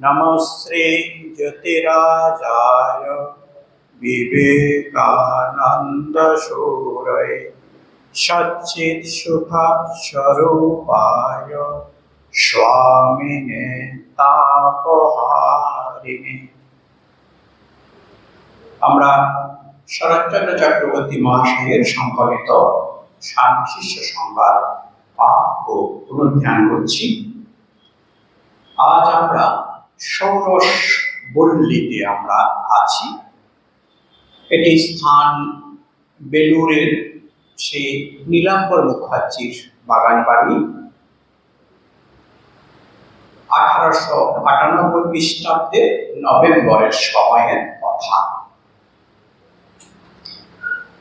नमस्ते ज्योतिराजाय विवेकानंदसूरये सच्चित्सुखस्वरूपाय स्वामिने तापहारिणे। আমরা শরৎচন্দ্র চক্রবর্তী মহাশয়ের সংকলিত স্বামী শিষ্য সংবাদ পাঠ ও পুনর্ধ্যান করছি। আজ আমরা ষোড়শ বল্লীতে আমরা আছি। এটি স্থান বেলুরের সেই নীলাম্বর মুখার্জির বাগান বাড়ি। 1898 খ্রিস্টাব্দে নভেম্বরের সময়ের কথা।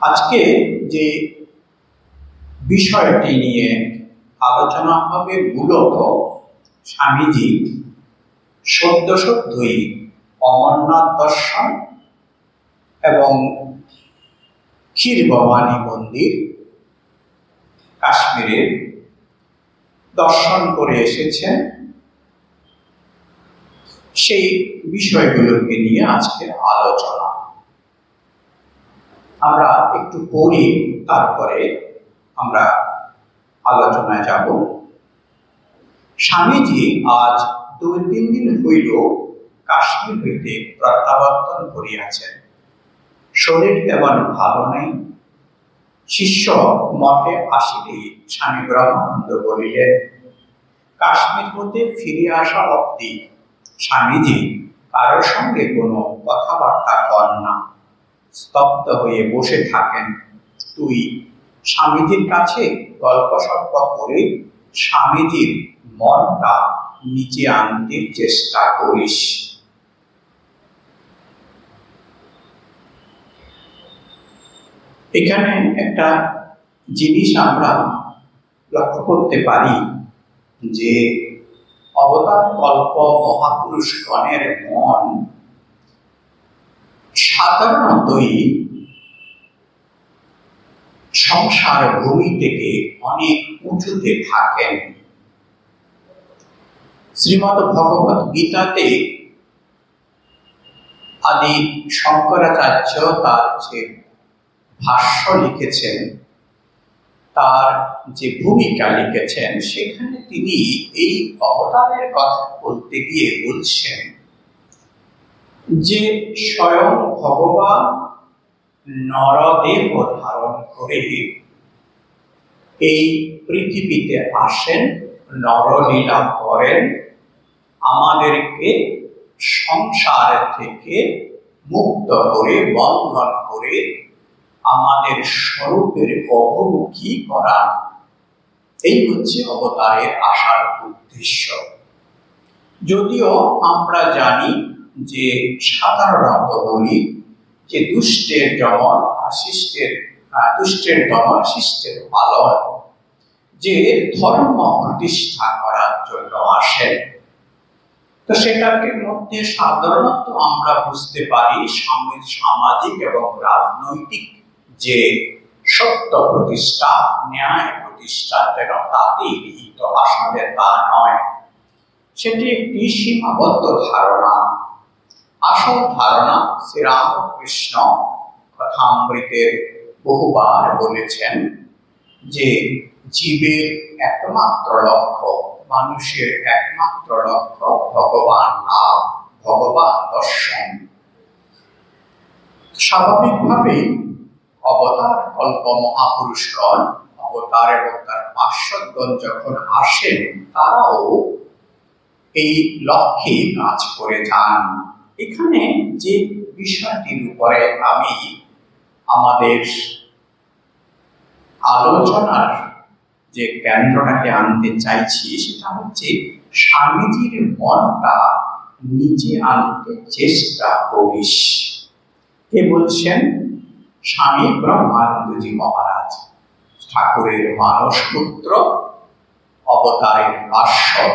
আজকে যে বিষয়টি নিয়ে আলোচনা হবে মূলত স্বামীজি সদ্যই অমরনাথ দর্শন এবং ক্ষীর ভবানী মন্দির কাশ্মীরের দর্শন করে এসেছেন। সেই বিষয়গুলোকে নিয়ে আজকের আলোচনা। আমরা একটু পড়ি, তারপরে আমরা আলোচনায় যাব। স্বামীজি আজ 2-3 দিন হইল কাশ্মীর হইতে প্রত্যাবর্তন করিয়াছেন। শরীর তেমন ভালো নেই। শিষ্য মঠে আসিলেই স্বামী ব্রহ্মানন্দ বলিলেন, কাশ্মীর হতে ফিরে আসা অবধি স্বামীজি কারোর সঙ্গে কোনো কথাবার্তা কর না, স্তব্ধ হয়ে বসে থাকেন। তুই স্বামীজির কাছে গল্প সল্প করে স্বামীজির মনটা নিচে আনতে চেষ্টা করিস। এখানে একটা জিনিস আমরা লক্ষ্য করতে পারি যে অবতার কল্প মহাপুরুষগণের মন সাধারণতই সংসার ভূমি থেকে অনেক উঁচুতে থাকেন। শ্রীমদ্ ভগবত গীতাতে আদি শঙ্করাচার্য তার যে ভাষ্য লিখেছেন, তার যে ভূমিকা লিখেছেন, সেখানে তিনি এই অবতারের কথা বলতে গিয়ে বলছেন যে স্বয়ং ভগবান নরদেহ ধারণ করে এই পৃথিবীতে আসেন, নরলীলা করেন, আমাদেরকে সংসার থেকে মুক্ত করে বন্ধন করে আমাদের স্বরূপের অভিমুখী করান। এই হচ্ছে অবতারের আসার উদ্দেশ্য। যদিও আমরা জানি যে সাধারণত বলি যে দুষ্টের দমন শিষ্টের পালন, যে ধর্ম প্রতিষ্ঠা করার জন্য আসেন। তো সেটাকে মধ্যে সাধারণত আমরা বুঝতে পারি সামাজিক এবং রাজনৈতিক যে সত্য প্রতিষ্ঠা, ন্যায় প্রতিষ্ঠা, যেন তাতেই নিহিত, আসলে তা নয়। সেটি একটি সীমাবদ্ধ ধারণা। আসল ধারণা শ্রীরামকৃষ্ণ কথামৃতের বহুবার বলেছেন যে জীবের একমাত্র লক্ষ্য, মানুষের একমাত্র লক্ষ্য ভগবান লাভ, ভগবান দর্শন। স্বাভাবিকভাবেই অবতার কল্প মহাপুরুষগণ, অবতার এবং তার পার্শ্বদগণ যখন আসেন, তারাও এই লক্ষ্যে কাজ করে যান। এখানে যে বিষয়টির উপরে আমি আমাদের আলোচনার যে কেন্দ্রটাকে আনতে চাইছি, সেটা হচ্ছে স্বামীজির মনটা নিচে আনতে চেষ্টা করিস। কে বলছেন? স্বামী ব্রহ্মানন্দজি মহারাজ, ঠাকুরের মানস পুত্র, অবতারের পার্শ্বদ।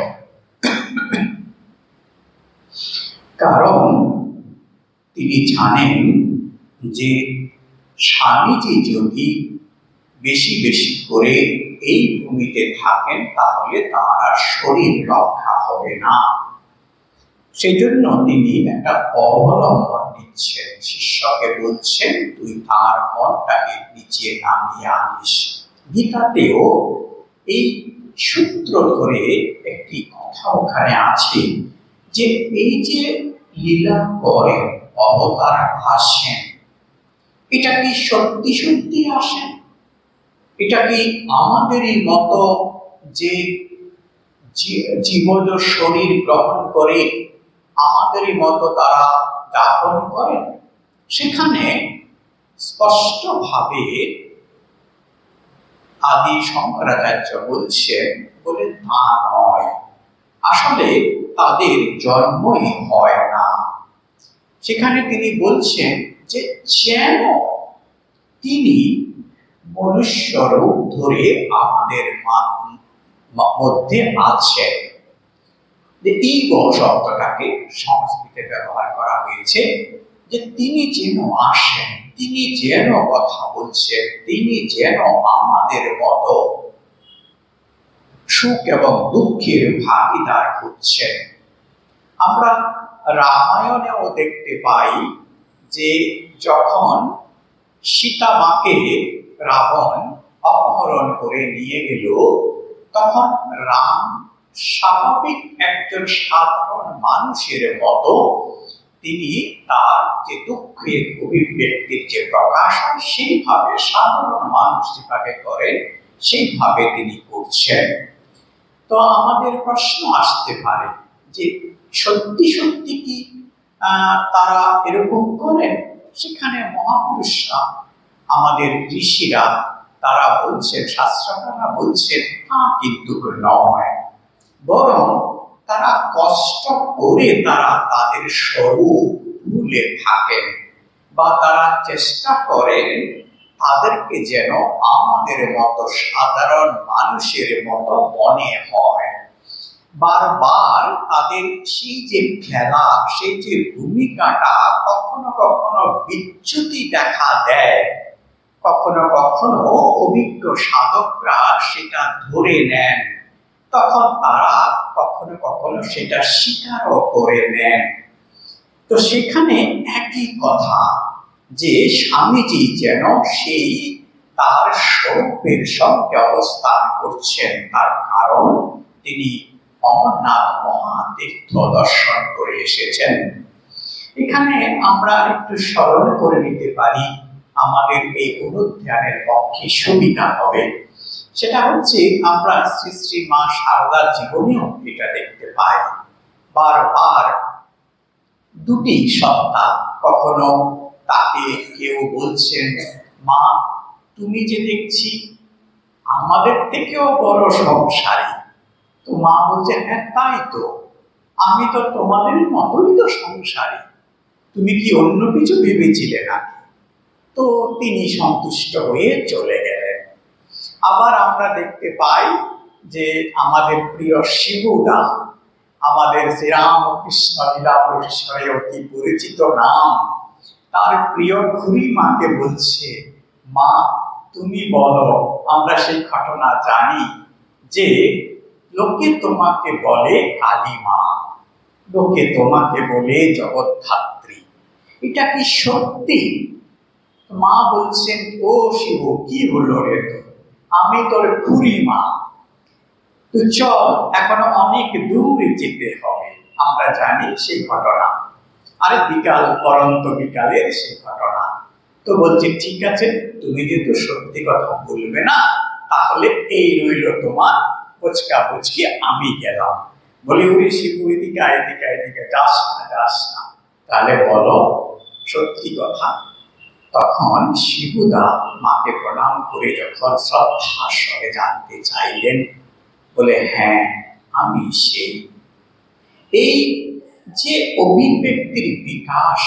কারণ তিনি জানেন যে স্বামীজি যদি বেশি বেশি করে এই ভূমিতে থাকেন, তাহলে তার শরীর রক্ষা হবে না। সেই জন্য তিনি একটা অবলম্বন নিচ্ছেন, শিষ্যকে বলছেন তুই তার মনটাকে নিচে নামিয়ে আনিস। গীতাতেও এই সূত্র ধরে একটি কথা ওখানে আছে যে এই যে লীলা করেন, অবতার আসেন, এটা কি সত্যি সত্যি আসেন? এটা কি আমাদেরই মতো যে জীবজ শরীর গ্রহণ করে আমাদেরই মতো তারা যাপন করেন? সেখানে স্পষ্টভাবে আদি শঙ্করাচার্য বলছেন বলে তা নয়, আসলে তাদের জন্মই হয় না। সেখানে তিনি বলছেন যে যেন তিনি মনুষ্য রূপ ধরে আমাদের মধ্যে আছেন। যে ইগো শব্দটাকে সংস্কৃতে ব্যবহার করা হয়েছে, যে তিনি যেন আসেন, তিনি যেন কথা বলছেন, তিনি যেন আমাদের মতো সুখ এবং দুঃখের ভাগিদার হচ্ছেন। আমরা রামায়ণেও দেখতে পাই যে যখন সীতা মাকে রাবণ অপহরণ করে নিয়ে গেল, তখন রাম স্বাভাবিক একজন সাধারণ মানুষের মতো তিনি তার যে দুঃখের অভিব্যক্তির যে প্রকাশ হয় সেইভাবে সাধারণ মানুষ যেভাবে করেন সেইভাবে তিনি করছেন। তো আমাদের প্রশ্ন আসতে পারে যে সত্যি সত্যি কি তারা এরকম করেন? সেখানে মহাপুরুষরা, আমাদের ঋষিরা তারা বলছেন, শাস্ত্রকাররা বলছেন তা কিন্তু নয়, বরং তারা কষ্ট করে তারা তাদের স্বরূপ ভুলে থাকেন, বা তারা চেষ্টা করেন তাদেরকে যেন আমাদের মতো সাধারণ মানুষের মতো মনে হয়। বারবার তাদের সেই যে খেলা, সেই যে ভূমিকাটা কখনো কখনো বিচ্যুতি দেখা দেয়, কখনো কখনো অভিজ্ঞ সাধকরা সেটা ধরে নেন, তখন তারা কখনো কখনো সেটা স্বীকারও করে নেন। তো সেখানে একই কথা যে স্বামীজি যেন সেই তার স্বরূপের সঙ্গে অবস্থান করছেন, তার কারণ তিনি অমরনাথ মহাতীর্থ দর্শন করে এসেছেন। এখানে আমরা একটু স্মরণ করে নিতে পারি, আমাদের এই অনুধ্যানের পক্ষে সুবিধা হবে। সেটা হচ্ছে আমরা শ্রী শ্রী মা শারদার জীবনেও এটা দেখতে পাই। বারবার দুটি সত্তা, কখনো তাকে কেউ বলছেন মা তুমি যে দেখছি আমাদের থেকেও বড় সংসারী, তো মা বলছে হ্যাঁ তাই তো, আমি তো তোমাদের মতোই তো সংসারী, তুমি কি অন্য কিছু ভেবেছিলে নাকি? তো তিনি সন্তুষ্ট হয়ে চলে গেলেন। আবার আমরা দেখতে পাই যে আমাদের প্রিয় শিবুদা, আমাদের শ্রীরামকৃষ্ণ লীলা পরিসরে অতি পরিচিত নাম, তার প্রিয় খুড়ি মাকে বলছে মা তুমি বলো, আমরা সেই ঘটনা জানি যে লোকে তোমাকে বলে কালী মা, লোকে তোমাকে বলে জগদ্ধাত্রী, এটা কি সত্যি? মা বলছেন ও শিব কি হলো রে, আমি তোর খুড়ি মা, তো চল এখনো অনেক দূরে যেতে হবে। আমরা জানি সেই ঘটনা, আরে বিকাল পরন্ত বিকালের সেই ঘটনা। তো বলছে ঠিক আছে, তুমি যেহেতু সত্যি কথা বলবে না, তাহলে এই রইল তোমার পুচকা পুচকি, আমি গেলাম। বলি ওরে শিবু এদিকে এদিকে এদিকে যাস না, তাহলে বলো সত্যি কথা। তখন শিবুদা মাকে প্রণাম করে যখন শ্রদ্ধার সঙ্গে জানতে চাইলেন, বলে হ্যাঁ আমি সেই। এই যে অভিব্যক্তির বিকাশ,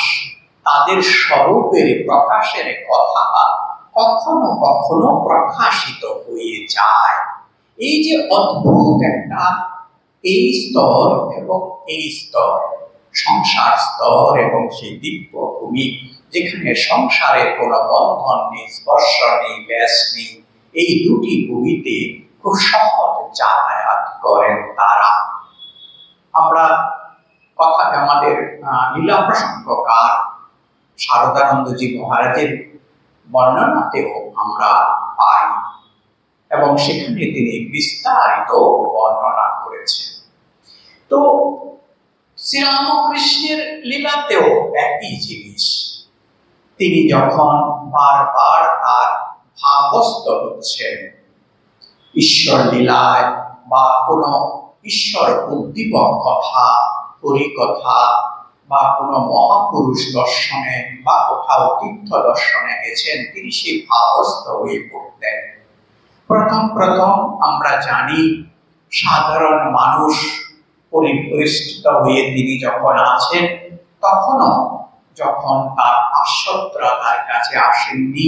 তাদের স্বরূপের প্রকাশের কথা কখনো কখনো প্রকাশিত হয়ে যায়। এই যে অদ্ভুত একটা এই স্তর এবং এই স্তর, সংসার স্তর এবং সেই দিব্য ভূমি, যেখানে সংসারের কোনো বন্ধন নেই, স্পর্শ নেই, ব্যাস নেই, এই দুটি ভূমিতে খুব সহজ যাতায়াত করেন তারা। আমরা কথা আমাদের লীলা প্রসঙ্গকার শারদানন্দজি মহারাজের বর্ণনাতেও আমরা পাই এবং সেখানে তিনি বিস্তারিত বর্ণনা করেছেন। তো শ্রীরামকৃষ্ণের লীলাতেও একই জিনিস, তিনি যখন বারবার তার ভাবস্থ হচ্ছেন ঈশ্বর লীলায় বা কোনো ঈশ্বর উদ্দীপক কথা, পরিকথা বা কোনো মহাপুরুষ দর্শনে বা কোথাও তীর্থ দর্শনে গেছেন, তিনি সেই ভাবস্থ হয়ে পড়তেন। প্রথম আমরা জানি সাধারণ মানুষ পরিবেষ্টিত হয়ে তিনি যখন আছেন, তখনও যখন তার পার্শ্বদরা তার কাছে আসেননি,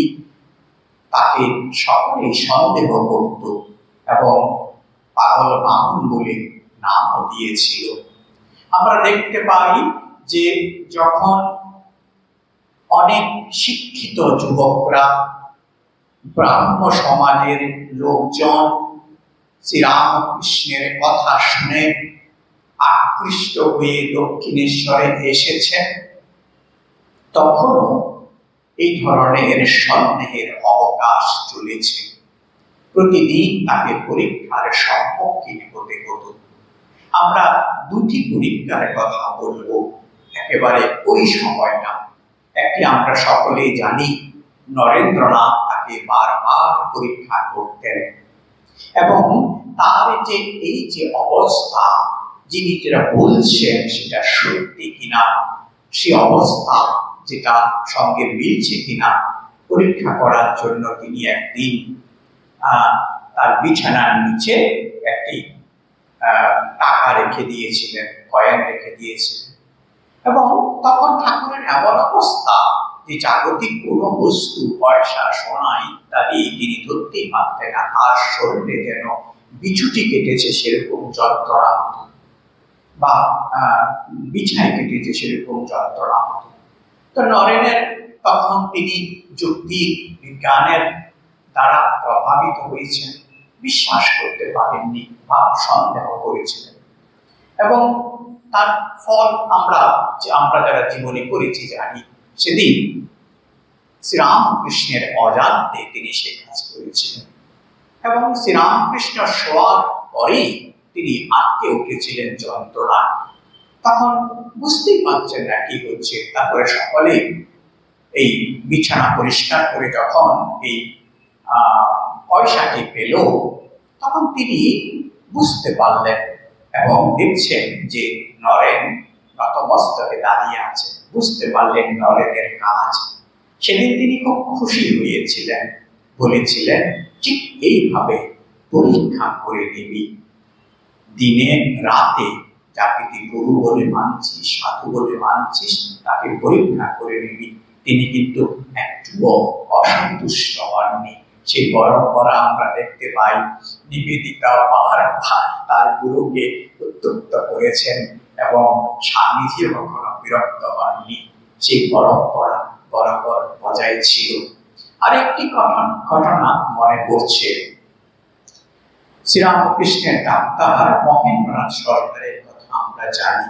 তাকে সকলেই সন্দেহ করত এবং পাগল বামুন বলে নামও দিয়েছিল। আমরা দেখতে পাই যে যখন অনেক শিক্ষিত যুবকরা, ব্রাহ্ম সমাজের লোকজন শ্রীরামকৃষ্ণের কথা শুনে আকৃষ্ট হয়ে দক্ষিণেশ্বরে এসেছেন, তখনও এই ধরনের সন্দেহের অবকাশ চলেছে। প্রতিদিন তাকে পরীক্ষার সম্মুখীন হতে হতো। আমরা দুটি পরীক্ষার কথা বলবো একেবারে ওই সময়টা। একটি আমরা সকলেই জানি, নরেন্দ্রনাথ তাকে বারবার পরীক্ষা করতেন এবং তার যে এই যে অবস্থা, যিনি যেটা বলছেন সেটা সত্যি কিনা, সে অবস্থা যেটা সঙ্গে মিলছে কিনা পরীক্ষা করার জন্য তিনি একদিন তার বিছানার নিচে একটি টাকা রেখে দিয়েছিলেন, কয়েন রেখে দিয়েছিলেন। এবং তখন ঠাকুরের এমন অবস্থা যে জাগতিক কোনো বস্তু, পয়সা, সোনা ইত্যাদি তিনি ধরতেই পারতেন না। তার শরীরে যেন বিছুটি কেটেছে সেরকম যন্ত্রণা হতো, বা বিছায় কেটেছে সেরকম যন্ত্রণা হতো। তো নরেনের তখন তিনি যুক্তি বিজ্ঞানের দ্বারা প্রভাবিত হয়েছেন, বিশ্বাস করতে পারেননি বা সন্দেহ করেছিলেন। এবং তার ফল আমরা যারা জীবনে করেছি জানি। সেদিন শ্রীরামকৃষ্ণের অজান্তে তিনি সে কাজ করেছিলেন এবং শ্রীরামকৃষ্ণ শোয়ার পরেই তিনি আটকে উঠেছিলেন যন্ত্রণা। তখন বুঝতেই পারছেন না কি হচ্ছে। তারপরে সকলেই এই বিছানা পরিষ্কার করে যখন এই পয়সাটি পেল, তখন তিনি বুঝতে পারলেন এবং দেখছেন যে নরেন নতমস্তকে দাঁড়িয়ে আছে। বুঝতে পারলেন নরেনের কাজ। সেদিন তিনি খুব খুশি হয়েছিলেন, বলেছিলেন ঠিক এইভাবে পরীক্ষা করে নিবি, দিনে রাতে যাকে তুই গুরু বলে মানছিস, সাধু বলে মানছিস, তাকে পরীক্ষা করে নিবি। তিনি কিন্তু একটুও অসন্তুষ্ট হননি। সেই পরম্পরা আমরা দেখতে পাই। নিবেদিতা বারবার তার গুরুকে উত্তপ্ত করেছেন এবং স্বামীজিও কখনো বিরক্ত হননি। সেই পরম্পরা বরাবর বজায় ছিল। আরেকটি ঘটনা মনে পড়ছে। শ্রীরামকৃষ্ণের ডাক্তার মহেন্দ্রনাথ সরকারের কথা আমরা জানি।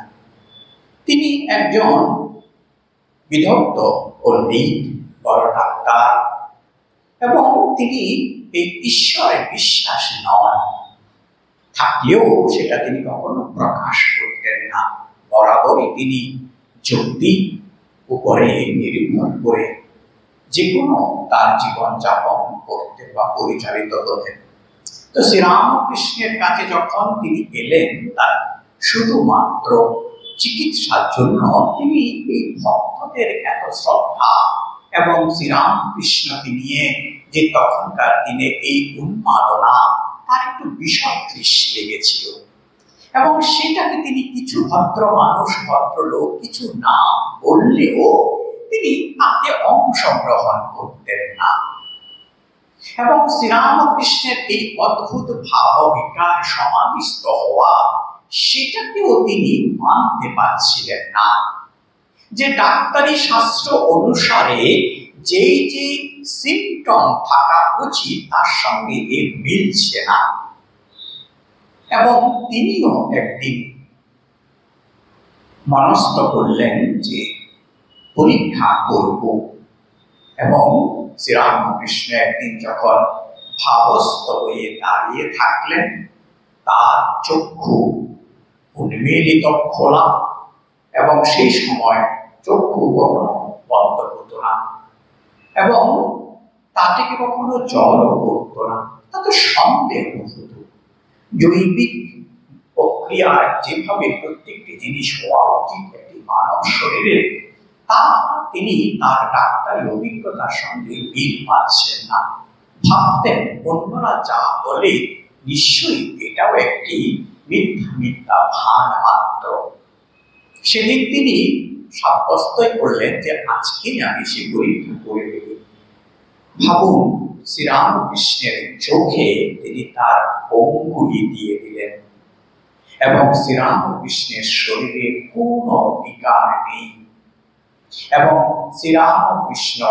তিনি একজন বিদগ্ধ পণ্ডিত, বড় ডাক্তার, এবং তিনি এই ঈশ্বরে বিশ্বাস নন, থাকলেও সেটা তিনি কখনো প্রকাশ করতেন না। বরাবরই তিনি যুক্তি উপরে নির্ভর করে যে কোনো তার জীবনযাপন করতেন বা পরিচালিত হতেন। তো শ্রীরামকৃষ্ণের কাছে যখন তিনি এলেন, তার শুধুমাত্র চিকিৎসার জন্য, তিনি এই ভক্তদের এত শ্রদ্ধা এবং শ্রীরামকৃষ্ণকে নিয়ে যে তখনকার দিনে এই উন্মাদনা, তার একটু বিষদৃশ লেগেছিল এবং সেটাকে তিনি কিছু ভদ্র মানুষ, ভদ্রলোক কিছু না বললেও তিনি তাতে অংশগ্রহণ করতেন না। এবং শ্রীরামকৃষ্ণের এই অদ্ভুত ভাব বিকার সমাবিষ্ট হওয়া, সেটাকেও তিনি মানতে পারছিলেন না। যে ডাক্তারি শাস্ত্র অনুসারে যে যে সিমটম থাকা উচিত তার সঙ্গে এর মিলছে না। এবং তিনিও একদিন মনস্থ করলেন যে পরীক্ষা করব। এবং শ্রীরামকৃষ্ণ একদিন যখন ভাবস্থ হয়ে দাঁড়িয়ে থাকলেন, তার চক্ষু উন্মিলিত খোলা, এবং সেই সময় চক্ষু কখনো বন্ধ হতো না, এবং তা থেকে কখনো জলও পড়তো না। তাতে সন্দেহ হতো জৈবিক প্রক্রিয়ায় যেভাবে প্রত্যেকটি জিনিস হওয়া উচিত একটি মানব শরীরে, তা তিনি তার ডাক্তারি অভিজ্ঞতার সঙ্গে মিল পাচ্ছেন না। ভাবতেন অন্যরা যা বলে নিশ্চয়ই এটাও একটি মিথ্যা মিথ্যা ভান মাত্র। সেদিন তিনি সাব্যস্তই করলেন যে আজকেই আমি সে পরীক্ষা করে দেব। ভাবুন, শ্রীরামকৃষ্ণের চোখে তিনি তার অঙ্গুলি দিয়ে দিলেন, এবং শ্রীরামকৃষ্ণের শরীরে কোনো বিকার নেই, এবং শ্রীরামকৃষ্ণ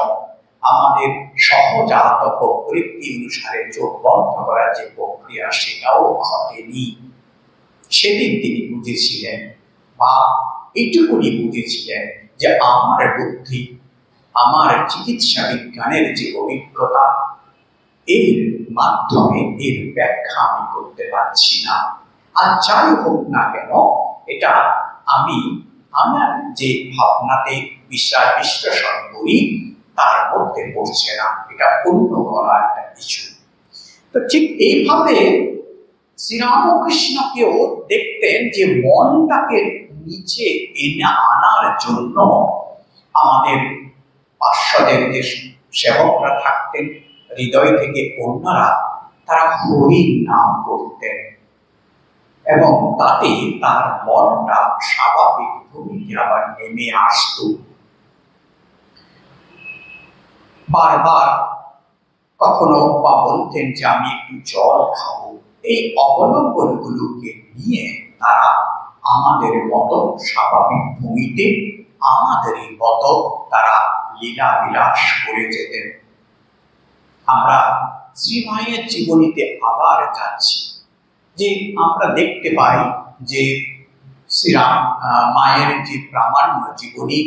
আমাদের সহজাত প্রবৃত্তি অনুসারে চোখ বন্ধ করার যে প্রক্রিয়া, সেটাও ঘটেনি। সেদিন তিনি বুঝেছিলেন, বা এইটুকুনি বুঝেছিলেন, যে আমার বুদ্ধি, আমার চিকিৎসা বিজ্ঞানের যে অভিজ্ঞতা, এর মাধ্যমে এর ব্যাখ্যা আমি করতে পারছি না। আর যাই হোক না কেন, এটা আমি আমার যে ভাবনাতে বিশ্লেষণ করি তার মধ্যে পড়ছে না, এটা অন্য কোনো একটা কিছু। তো ঠিক এইভাবে শ্রীরামকৃষ্ণকেও দেখতেন যে মনটাকে নিচে এনে আনার জন্য আমাদের পার্শ্বদের যে সেবকরা থাকতেন, হৃদয় থেকে অন্যরা, তারা হরির নাম করতেন, এবং তাতে তার মনটা স্বাভাবিক ভূমিতে আবার নেমে আসত। বারবার কখনো বা বলতেন যে আমি একটু জল খাবো। এই অবলম্বনগুলোকে নিয়ে তারা আমাদের মতো স্বাভাবিক ভূমিতে আমাদেরই মতো তারা লীলা বিলাস করে যেতেন। আমরা শ্রীমায়ের জীবনীতে আবার যাচ্ছি, যে আমরা দেখতে পাই যে শ্রীরাম মায়ের যে প্রামাণ্য জীবনী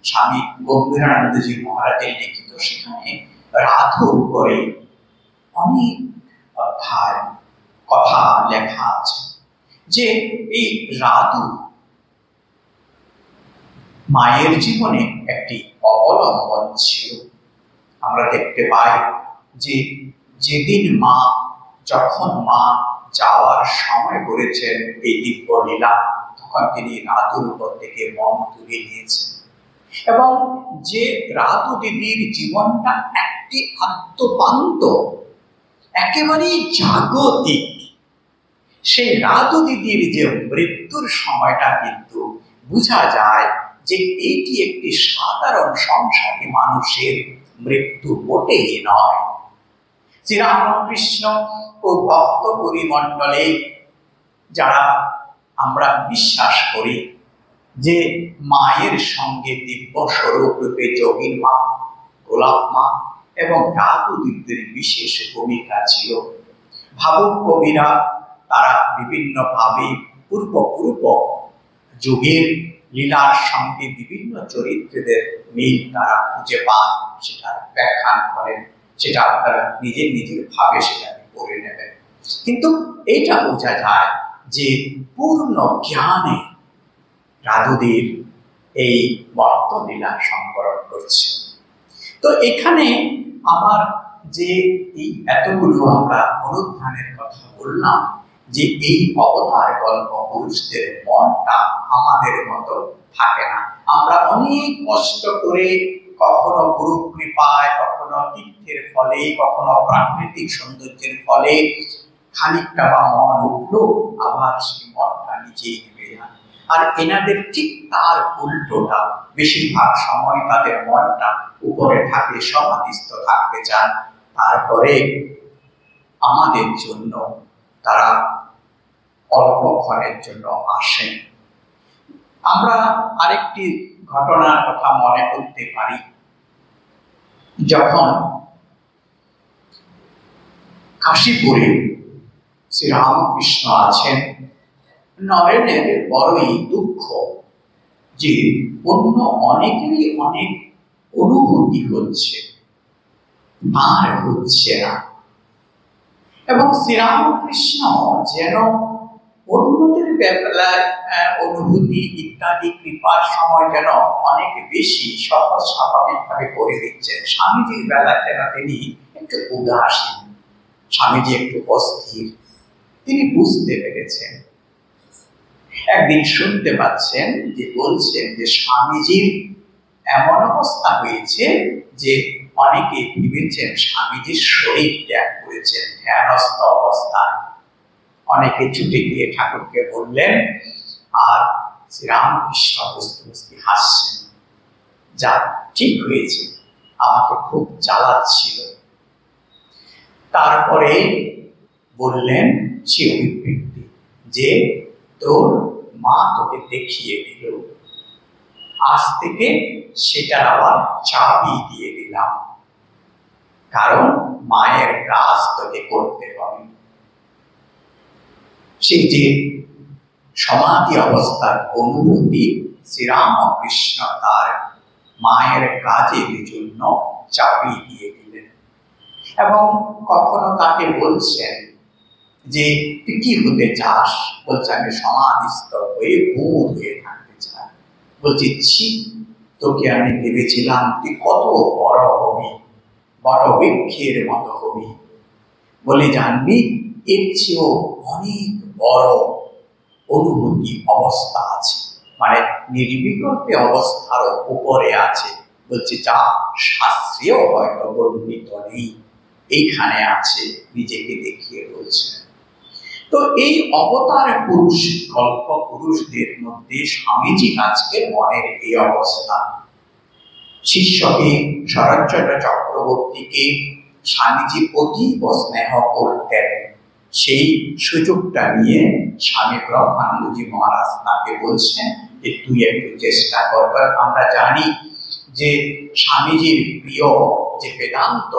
স্বামী গম্ভীরানন্দজি মহারাজের লিখিত, সেখানে রাধুর উপরে অনেক অধ্যায় কথা লেখা আছে, যে এই রাধু মায়ের জীবনে একটি অবলম্বন ছিল। আমরা দেখতে পাই যে যেদিন যখন মা যাওয়ার সময় করেছেন এই দিব্য লীলা, তখন তিনি রাধুর উপর থেকে মন তুলে নিয়েছেন, এবং যে রাধু দিদির জীবনটা একটি আত্মপান্ত, একেবারেই জাগতিক, সেই রাধু দিদির যে মৃত্যুর সময়টা কিন্তু বোঝা যায় যে এটি একটি সাধারণ সংসারী মানুষের মৃত্যু মোটেই নয়। শ্রীরামকৃষ্ণ ও ভক্ত পরিমণ্ডলে যারা আমরা বিশ্বাস করি যে মায়ের সঙ্গে দিব্য স্বরূপ রূপে যোগীর মা, গোলাপ মা এবং রাধু দিদির বিশেষ ভূমিকা ছিল, ভাবুক কবিরা তারা বিভিন্নভাবে পূর্ব যুগের লীলার সঙ্গে বিভিন্ন চরিত্রদের মিল তারা খুঁজে পান, সেটা ব্যাখ্যান করেন, সেটা আপনারা নিজের ভাবে সেটাকে পড়ে নেবেন। কিন্তু এইটা বোঝা যায় যে পূর্ণ জ্ঞানে রাধুদের এই বর্ত লীলা সংকলন করছে। তো এখানে আমার যে এই এতগুলো আমরা অনুধ্যানের কথা বললাম, যে এই অবতার গল্প পুরুষদের মনটা আমাদের মতো থাকে না। আমরা অনেক কষ্ট করে, কখনো গুরু কৃপায়, কখনো তীর্থের ফলে, কখনো প্রাকৃতিক সৌন্দর্যের ফলে খানিকটা বা মন উঠলো, আবার সেই মনটা নিচেই নেমে যায়। আর এনাদের ঠিক তার উল্টোটা, বেশিরভাগ সময় তাদের মনটা উপরে থাকে, সমাধিস্থ থাকতে চান, তারপরে আমাদের জন্য তারা অল্পক্ষণের জন্য আসেন। আমরা আরেকটি ঘটনার কথা মনে করতে পারি, যখন কাশীপুরে শ্রীরামকৃষ্ণ আছেন, নরেনের বড়ই দুঃখ, যে অন্য অনেকেরই অনেক অনুভূতি হচ্ছে, আর হচ্ছে না। এবং শ্রীরামকৃষ্ণ যেন অন্যদের বেলায় অনুভূতি ইত্যাদি কৃপার সময় যেন অনেক বেশি সহজ স্বাভাবিকভাবে করে দিচ্ছেন, স্বামীজির বেলায় যেন তিনি একটু উদাসীন, স্বামীজি একটু অস্থির, তিনি বুঝতে পেরেছেন। একদিন শুনতে পাচ্ছেন যে বলছেন যে স্বামীজির এমন অবস্থা হয়েছে যে অনেকে ভেবেছেন স্বামীজির শরীর ত্যাগ করেছেন ধ্যানস্থ অবস্থায়। অনেকে ছুটে গিয়ে ঠাকুরকে বললেন, আর শ্রীরামকৃষ্ণ বুঝতে বুঝতে হাসছেন, যা ঠিক হয়েছে, আমাকে খুব জ্বালাচ্ছিল। তারপরে বললেন সে অভিব্যক্তি যে তোর মা তোকে দেখিয়ে দিল, আজ থেকে সেটার আবার চাবি দিয়ে দিলাম, কারণ মায়ের কাজ তোকে করতে হবে। সেই যে সমাধি অবস্থার অনুভূতি শ্রীরামকৃষ্ণ তার মায়ের কাজের জন্য চাবি দিয়ে দিলেন। এবং কখনো তাকে বলছেন যে তুই কি হতে চাস? বলছে আমি সমাধিস্থ হয়ে বোধ হয়ে থাকতে চাই। বলছি ছি, তোকে আমি ভেবেছিলাম তুই কত বড় হবি, বড় বৃক্ষের মতো হবি, বলে জানবি এর চেয়েও অনেক বড় অনুভূতি অবস্থা আছে, মানে নির্বিকল্পে অবস্থার উপরে আছে। বলছে যা শাস্ত্রেও হয়তো বর্ণিত নেই, এইখানে আছে, নিজেকে দেখিয়ে বলছে। তো এই অবতার পুরুষ, গল্প পুরুষদের মধ্যে স্বামীজি আজকে মনের এই অবস্থা। শিষ্যকে শরৎচন্দ্র চক্রবর্তীকে স্বামীজি অতীব স্নেহ করতেন, সেই সুযোগটা নিয়ে স্বামী ব্রহ্মানন্দজি মহারাজ তাকে বলছেন যে তুই একটু চেষ্টা কর। আমরা জানি যে স্বামীজির প্রিয় যে বেদান্ত,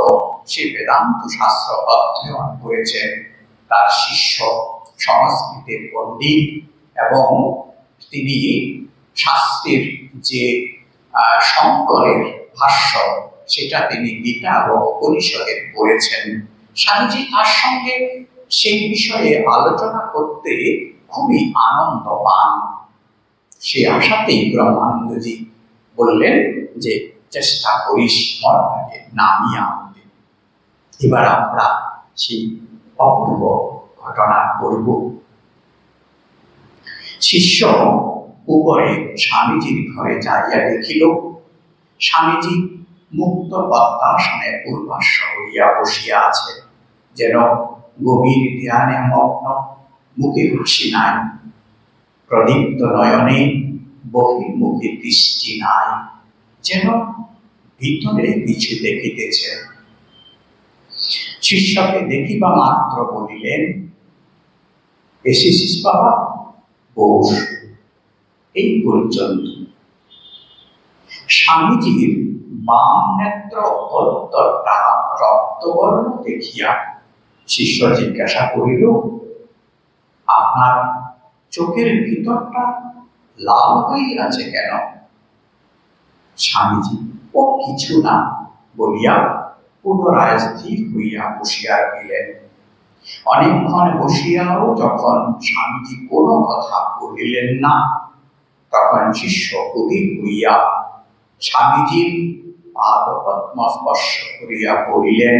সেই বেদান্ত শাস্ত্র অধ্যয়ন করেছেন তার শিষ্য সংস্কৃতের পণ্ডিত, এবং তিনি শাস্ত্রের যে শঙ্করের ভাষ্য সেটা তিনি গীতা ও উপনিষদের পড়েছেন। স্বামীজি তার সঙ্গে সেই বিষয়ে আলোচনা করতে খুবই আনন্দ পান। সে আশাতেই ব্রহ্মানন্দজি বললেন যে চেষ্টা করিস মনটাকে নামিয়ে আনতে। এবার আমরা সেই অপূর্ব ঘটনা করব। শিষ্য উপরে স্বামীজির ঘরে যাইয়া দেখিল স্বামীজি মুক্ত পদ্মাসনে পূর্বাশ্ব হইয়া বসিয়া আছে, যেন গভীর ধ্যানে মগ্ন, মুখে হাসি নাই, প্রদীপ্ত নয়নে বহির্মুখী দৃষ্টি নাই, যেন ভিতরে কিছু দেখিতেছে। শিষ্যকে দেখিবা মাত্র বলিলেন, এসেছিস বাবা, বস। এই পর্যন্ত। স্বামীজির বাম নেত্র অন্তরটা রক্তবর্ণ দেখিয়া শিষ্য জিজ্ঞাসা করিল, আপনার চোখের ভিতরটা লাল হয়ে আছে কেন? স্বামীজি ও কিছু না বলিয়া পুনরায় স্থির হইয়া বসিয়া রহিলেন। অনেকক্ষণ বসিয়াও যখন স্বামীজি কোনো কথা বলিলেন না, তখন শিষ্য অধীর হইয়া স্বামীজির পাদপদ্ম স্পর্শ করিয়া বলিলেন,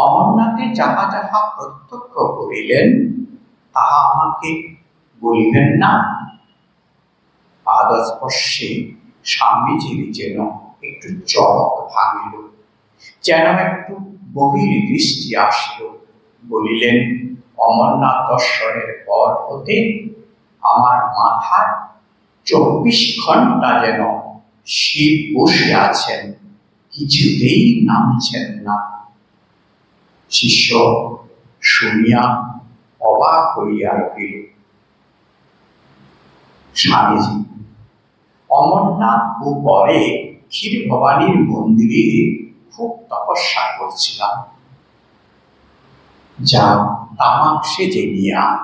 অমরনাথে যাহা যাহা প্রত্যক্ষ করিলেন তাহা আমাকে বলিবেন না? পাদস্পর্শে স্বামীজির যেন একটু চমক ভাঙিল, যেন একটু গভীর দৃষ্টি আসিল। বলিলেন, অমরনাথ দর্শনের পর হতে আমার মাথায় 24 ঘন্টা যেন শিব বসে আছেন, কিছুতেই নামছেন না। শিষ্য শুনিয়া অবাক হইয়া রহিল। স্বামীজি অমরনাথ ও পরে ক্ষীর ভবানীর মন্দিরে খুব তপস্যা করছিলাম, যা তামাক সেজে নিয়ে আয়।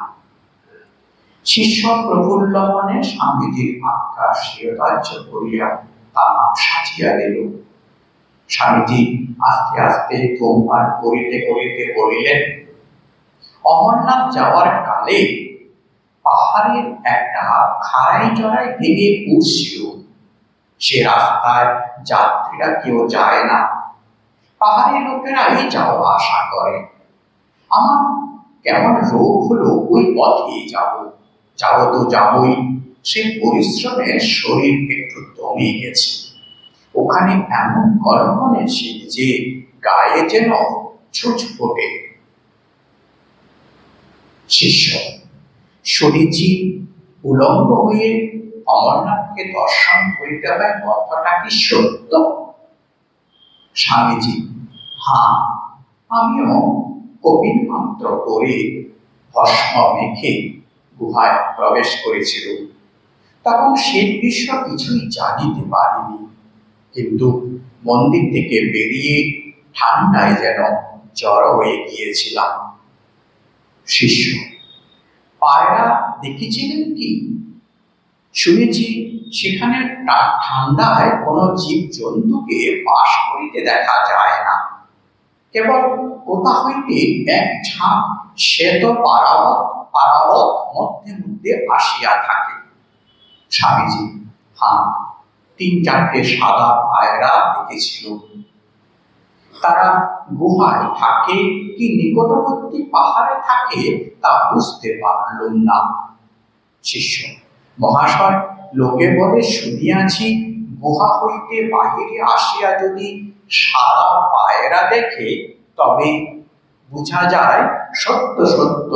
শিষ্য প্রফুল্ল মনে স্বামীজির আজ্ঞা শিরোধার্য করিয়া তার সাজিয়া দিল। স্বামীজি আস্তে আস্তে ধূমপান করিতে করিতে বলিলেন, অমরনাথ যাওয়ার কালে পাহাড়ের একটা খাড়াই চড়াই ভেঙে উঠছিল। সে রাস্তায় যাত্রীরা কেউ যায় না, পাহাড়ের লোকেরাই যাওয়া আসা করে। আমার কেমন রোগ হলো, ওই পথে যাব তো যাবই। সে পরিশ্রমে শরীর একটু দমে গেছে। ওখানে এমন গরমে শীত যে গায়ে যেন ছুঁচ ফোটে। শিষ্য, শুনেছি উলঙ্গ হয়ে অমরনাথকে দর্শন করিতে হয়, কথাটা কি সত্য? স্বামীজি, হ্যাঁ, আমিও কপিল মাত্র করে ভস্ম মেখে গুহায় প্রবেশ করেছিল। তখন সে বিষয় কিছুই জানিতে পারিনি, কিন্তু মন্দির থেকে বেরিয়ে ঠান্ডায় যেন জড়ো হয়ে গিয়েছিলাম। শিষ্য, পায়রা দেখেছিলেন কি? শুনেছি সেখানে ঠান্ডায় কোনো জীব জন্তুকে বাস করিতে দেখা যায় না, কেবল কোথা হইতে এক ঝাঁক শ্বেত পারাবত মধ্যে মধ্যে আসিয়া থাকে। স্বামীজি, হ্যাঁ, 3-4টে সাদা পায়রা দেখেছিল। তারা গুহায় থাকে কি নিকটবর্তী পাহাড়ে থাকে তা বুঝতে পারলুম না। শিষ্য, মহাশয়, লোকে বলে শুনিয়াছি, গুহা হইতে বাহিরে আসিয়া যদি সাদা পায়রা দেখে তবে বুঝা যায় সত্য সত্য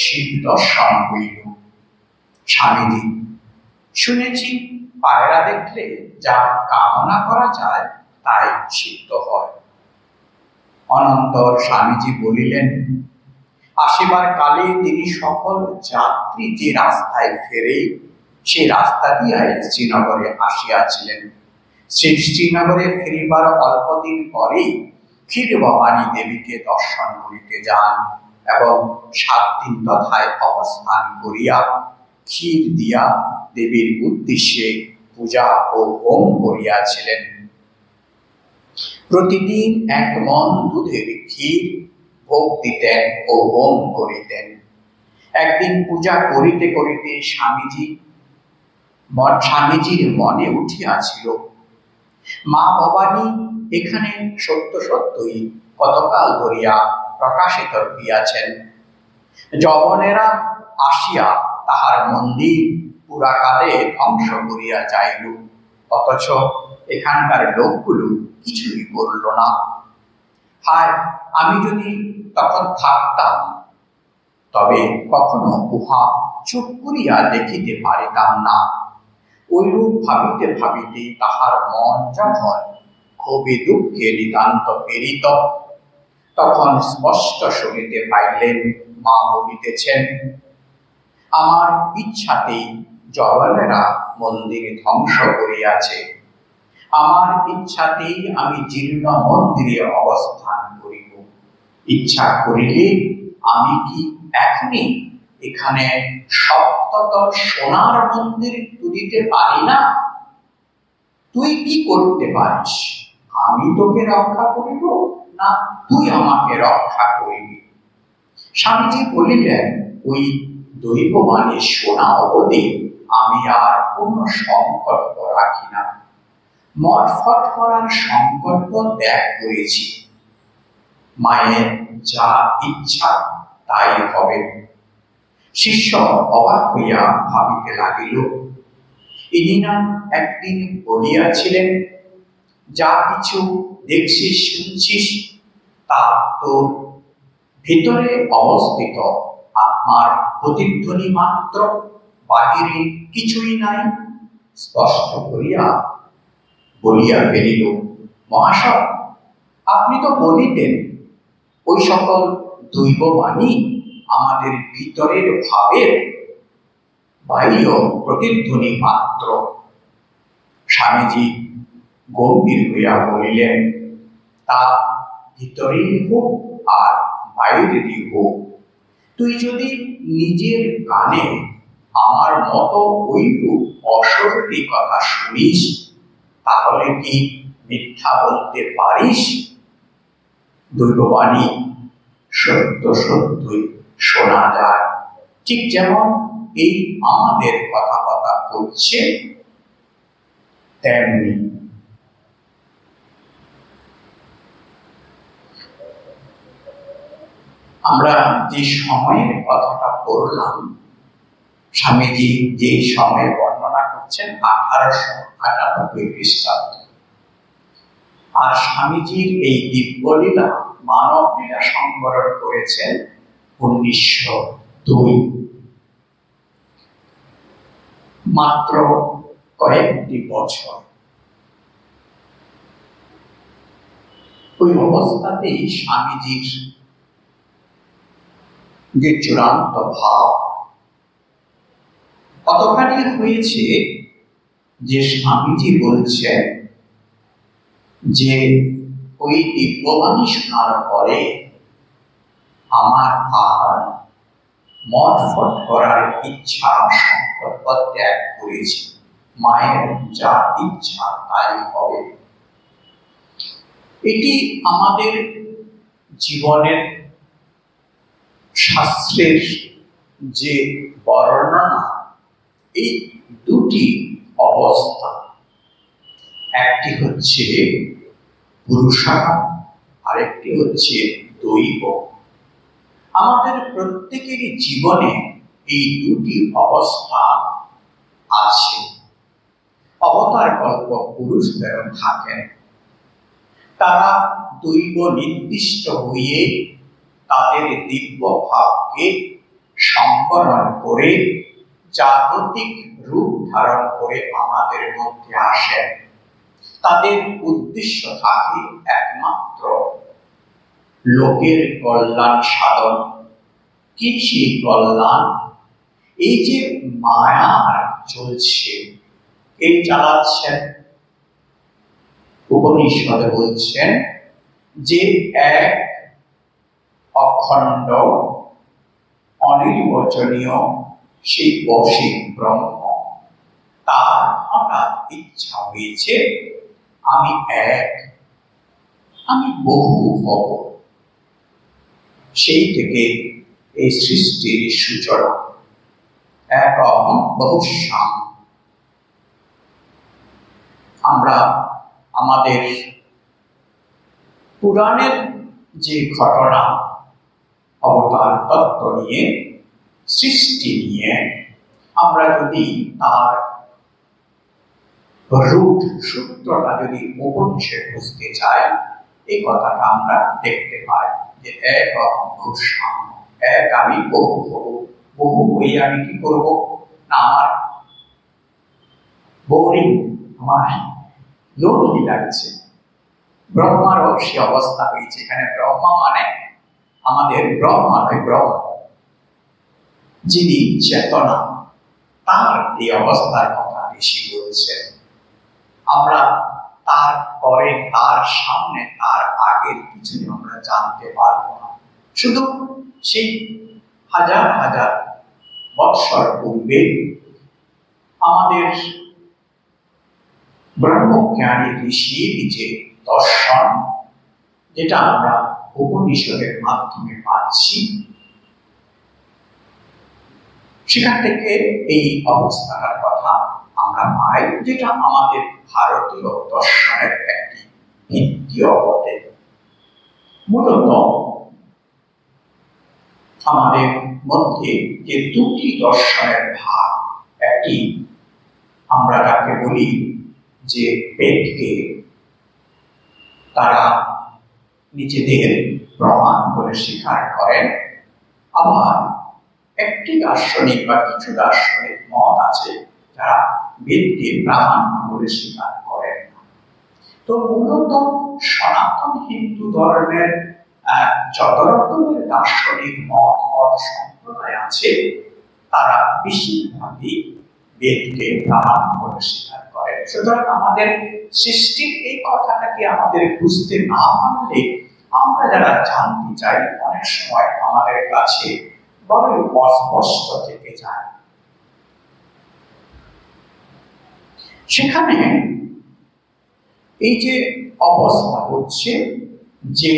শিব দর্শন হইল। স্বামীজি, শুনেছি পায়রা দেখলে যা কামনা করা যায় তাই সিদ্ধ হয়। অনন্তর স্বামীজি বলিলেন, আসিবার কালে তিনি সকল যাত্রী যে রাস্তায় ফেরে সে রাস্তা দিয়ে শ্রীনগরে আসিয়াছিলেন। শ্রীনগরে ফিরিবার অল্পদিন পরেই ক্ষীরভবানী দেবীকে দর্শন করিতে যান এবং 7 দিন তথায় অবস্থান করিয়া ক্ষীর দিয়া দেবীর উদ্দেশ্যে পূজা ও হোম করিয়াছিলেন। প্রতিদিন 1 মণ দুধের ক্ষীর ভোগ দিতেন ও হোম করিতেন। একদিন পূজা করিতে করিতে স্বামীজির মনে উঠিয়াছিল, মা ভবানী এখানে সত্য সত্যই কতকাল ধরিয়া প্রকাশিত হইয়াছেন। যবনেরা আসিয়া তাহার মন্দির পুরাকালে ধ্বংস করিয়া যাইল, অথচ এখানকার লোকগুলো কিছুই করল না। হায়, আমি যদি তখন থাকতাম তবে কখনো উহা চুপ করিয়া দেখিতে পারিতাম না। ওইরূপ ভাবিতে ভাবিতে তাহার মন যখন ক্ষোভে দুঃখে নিতান্ত পীড়িত, তখন স্পষ্ট শুনিতে পাইলেন মা বলিতেছেন, আমার ইচ্ছাতেই জবনেরা মন্দির ধ্বংস করিয়াছে। আমার ইচ্ছাতেই আমি জীর্ণ মন্দিরে অবস্থান করিব। ইচ্ছা করিলে আমি কি এখনই এখানে সপ্ততর সোনার মন্দির তুলিতে পারি না? তুই কি করতে পারিস? আমি তোকে রক্ষা করিব না তুই আমাকে রক্ষা করিবি? স্বামীজি বলিলেন, ওই দৈববাণী শোনা অবধি আমি আর কোনো সংকল্প রাখি না। মটফট করার সংকল্প ত্যাগ করেছি। মায়ের যা ইচ্ছা তাই হবে। শিষ্য অবাক হইয়া ভাবিতে লাগিল, ইদিনা একদিন বলিয়াছিলেন, যা কিছু দেখছিস শুনছিস তা তোর ভিতরে অবস্থিত আত্মার প্রতিধ্বনি মাত্র, বাহিরে কিছুই নাই। স্পষ্ট করিয়া বলিয়া ফেলিল, মহাশয়, আপনি তো বলিতেন ওই সকল দৈববাণী আমাদের ভিতরের ভাবের বাহ্য প্রতিধ্বনি মাত্র। স্বামীজি গম্ভীর হইয়া বলিলেন, তা ভিতরেই হোক আর বাইরেরই হোক, তুই যদি নিজের কানে আমার মতো ওইরূপ অশরীরী কথা শুনিস, তাহলে কি মিথ্যা বলতে পারিস? দৈববাণী সত্য সত্যই শোনা যায়, ঠিক যেমন এই আমাদের কথা বলছে তেমনি। আমরা যে সময়ের কথাটা পড়লাম, স্বামীজি যে সময়ে বর্ণনা করছেন 1898 খ্রিস্টাব্দ, আর স্বামীজির এই দিব্যলীলা মানব লীলা সংবরণ করেছেন 1902। মাত্র কয়েকটি বছর। ওই অবস্থাতেই স্বামীজির যে চূড়ান্ত ভাব কতখানি হয়েছে যে স্বামীজি বলছেন যে ওই দিব্যবাণী শোনার পরে আমার আর মটফট করার ইচ্ছা সংকল্প ত্যাগ করেছি, মায়ের যা ইচ্ছা তাই হবে। এটি আমাদের জীবনের শাস্ত্রের যে বর্ণনা, এই দুটি অবস্থা, একটি হচ্ছে পুরুষার্থ, আরেকটি হচ্ছে দৈব। আমাদের প্রত্যেকেরই জীবনে এই দুটি অবস্থা আছে। অবতার কল্প পুরুষ যারা থাকেন, তারা দৈব নির্দিষ্ট হয়ে তাদের দিব্য ভাবকে সংবরণ করে জাগতিক রূপ ধারণ করে আমাদের মধ্যে আসেন। তাদের উদ্দেশ্য থাকে একমাত্র লোকের কল্যাণ সাধন। কি সেই কল্যাণ? এই যে মায়া চলছে, এই চালাচ্ছেন। উপনিষদে বলছেন যে এক অখণ্ড অনির্বচনীয় সেই অসীম ব্রহ্ম, তার হঠাৎ ইচ্ছা হয়েছে আমি এক, আমি বহু হব। সেই থেকে এই সৃষ্টির সূচনা, এক অহম বহুশ্যাম। আমরা আমাদের পুরাণের যে ঘটনা, অবতার তত্ত্ব নিয়ে, সৃষ্টি নিয়ে, আমরা যদি তার রুট সূত্রটা যদি উপনিষদে বুঝতে চাই, এই কথাটা আমরা দেখতে পাই যে এক অহম বহুশ্যাম, এক আমি বহু হব। বহু হয়ে আমি কি করবো না, আমার বোরিং, আমার লোনলি লাগছে। ব্রহ্মারও সে অবস্থা হয়েছে। এখানে ব্রহ্মা মানে আমাদের ব্রহ্মা নয়, ব্রহ্ম যিনি চেতনা, তার এই অবস্থার কথা ঋষি বলছেন। আমরা তার পরে, তার সামনে, তার আগের কিছু আমরা জানতে পারবো না। শুধু সেই হাজার হাজার বৎসর পূর্বে আমাদের ব্রহ্মজ্ঞানী ঋষির যে দর্শন, যেটা আমরা উপনিষদের মাধ্যমে পাচ্ছি, সেখান থেকে এই অবস্থার কথা আমরা পাই, যেটা আমাদের ভারতীয় দর্শনের একটি ভিত্তিও বটে। মূলত আমাদের মধ্যে যে দুটি দর্শনের ভাগ, একটি আমরা যাকে বলি যে বেদকে তারা নিজেদের প্রমাণ বলে স্বীকার করেন, আবার একটি দার্শনিক বা কিছু দার্শনিক মত আছে যারা বেদকে প্রামাণ্য বলে স্বীকার করেন না। তো মূলত সনাতন হিন্দু ধর্মের যত রকমের দার্শনিক মত সম্প্রদায় আছে, তারা বেশিরভাগই বেদকে প্রামাণ্য বলে স্বীকার করে। সুতরাং আমাদের সৃষ্টির এই কথাটাকে আমাদের বুঝতে না পারলে, আমরা যারা জানতে চাই, অনেক সময় আমাদের কাছে বড়ই অস্পষ্ট থেকে যায়। সেখানে এই যে অবস্থা হচ্ছে যে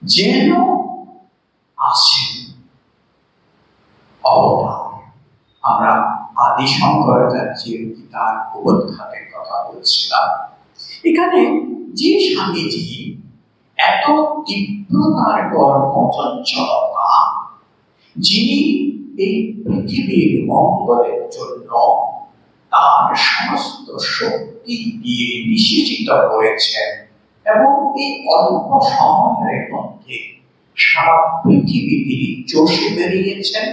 যেন আসেন অবতার। আমরা আদি শঙ্করাচার্যের গীতার উদ্ঘাতের কথা বলছিলাম। এখানে যে স্বামীজি এত তীব্রতার কর্মচঞ্চলতা, যিনি এই পৃথিবীর মঙ্গলের জন্য তার সমস্ত শক্তি দিয়ে নিষেচিত করেছেন এবং এই অল্প সময়ের মধ্যে সারা পৃথিবী তিনি চষে বেরিয়েছেন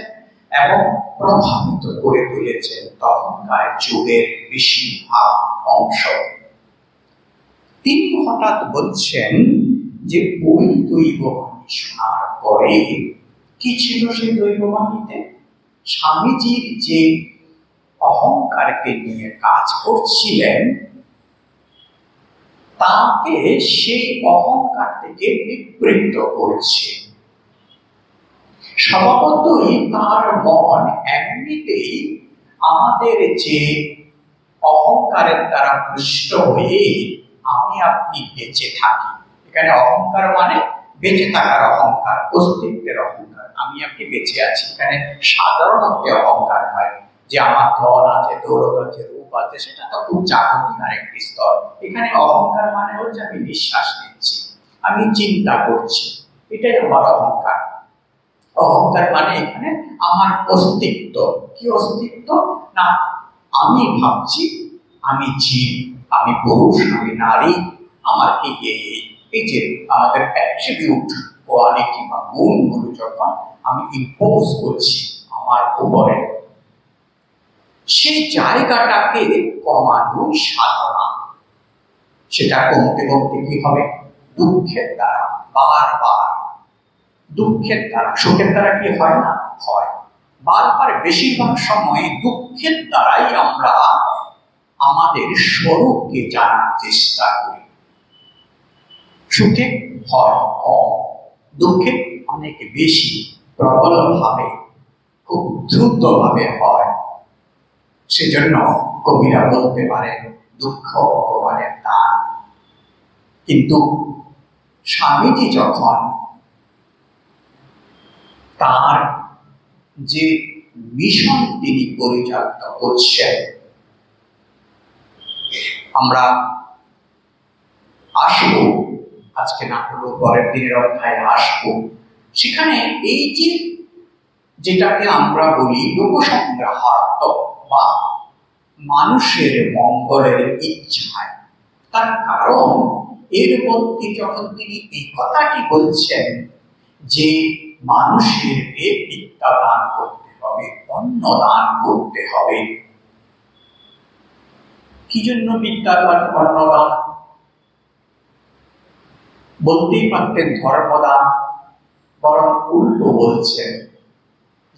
এবং প্রভাবিত করে তুলেছেন তখনকার যুগের বেশিরভাগ অংশ। তিনি হঠাৎ বলছেন যে ওই দৈববাণী শোনার পরে কি ছিল সেই দৈববাণীতে? স্বামীজির যে অহংকারকে নিয়ে কাজ করছিলেন তাকে সেই অহংকার থেকে নিবৃত্ত করেছে। স্বভাবতই তার মন এমনিতেই আমাদের যে অহংকারের দ্বারা পুষ্ট হয়ে আমি আপনি বেঁচে থাকি। এখানে অহংকার মানে বেঁচে থাকার অহংকার, অস্তিত্বের অহংকার। আমি আপনি বেঁচে আছি, এখানে সাধারণত অহংকার হয় যে আমার ধন আছে, দৌলত আছে, রূপ আছে, সেটা তো খুব জাগতিক আরেকটি স্তর। এখানে অহংকার মানে হচ্ছে আমি নিঃশ্বাস নিচ্ছি, আমি চিন্তা করছি, এটাই আমার অহংকার। অহংকার মানে এখানে আমার অস্তিত্ব। কি অস্তিত্ব? না আমি ভাবছি আমি জীব, আমি পুরুষ, আমি নারী, আমার এই যে আমাদের অ্যাট্রিবিউট, কোয়ালিটি বা গুণগুলো যখন আমি ইম্পোজ করছি আমার উপরে, সেই জায়গাটাকে কমানোই সাধনা। সেটা কমতে কমতে কি হবে? দুঃখের দ্বারা, বারবার দুঃখের দ্বারা। সুখের দ্বারা কি হয় না? হয়। বারবার বেশিরভাগ সময় দুঃখের দ্বারাই আমরা আমাদের স্বরূপকে জানার চেষ্টা করি। সুখে হয় কম, দুঃখে অনেক বেশি, প্রবলভাবে, খুব দ্রুতভাবে হয়। সেজন্য কবিরা বলতে পারেন দুঃখ ভগবানের দান। কিন্তু স্বামীজি যখন তার যে মিশন তিনি পরিচালিত করছেন, আমরা আসবো, আজকে না হলেও পরের দিনের অধ্যায়ে আসবো। সেখানে এই যে যেটাকে আমরা বলি লোকসংগ্রহার্থক বা মানুষের মঙ্গলের ইচ্ছায়, তার কারণ এর মধ্যে যখন তিনি এই কথাটি বলছেন যে মানুষেরকে বিদ্যা দান করতে হবে, অন্ন দান করতে হবে। কি জন্য বিদ্যা দান, অন্ন দান? বলতেই পারতেন ধর্মদান, বরং উল্টো বলছেন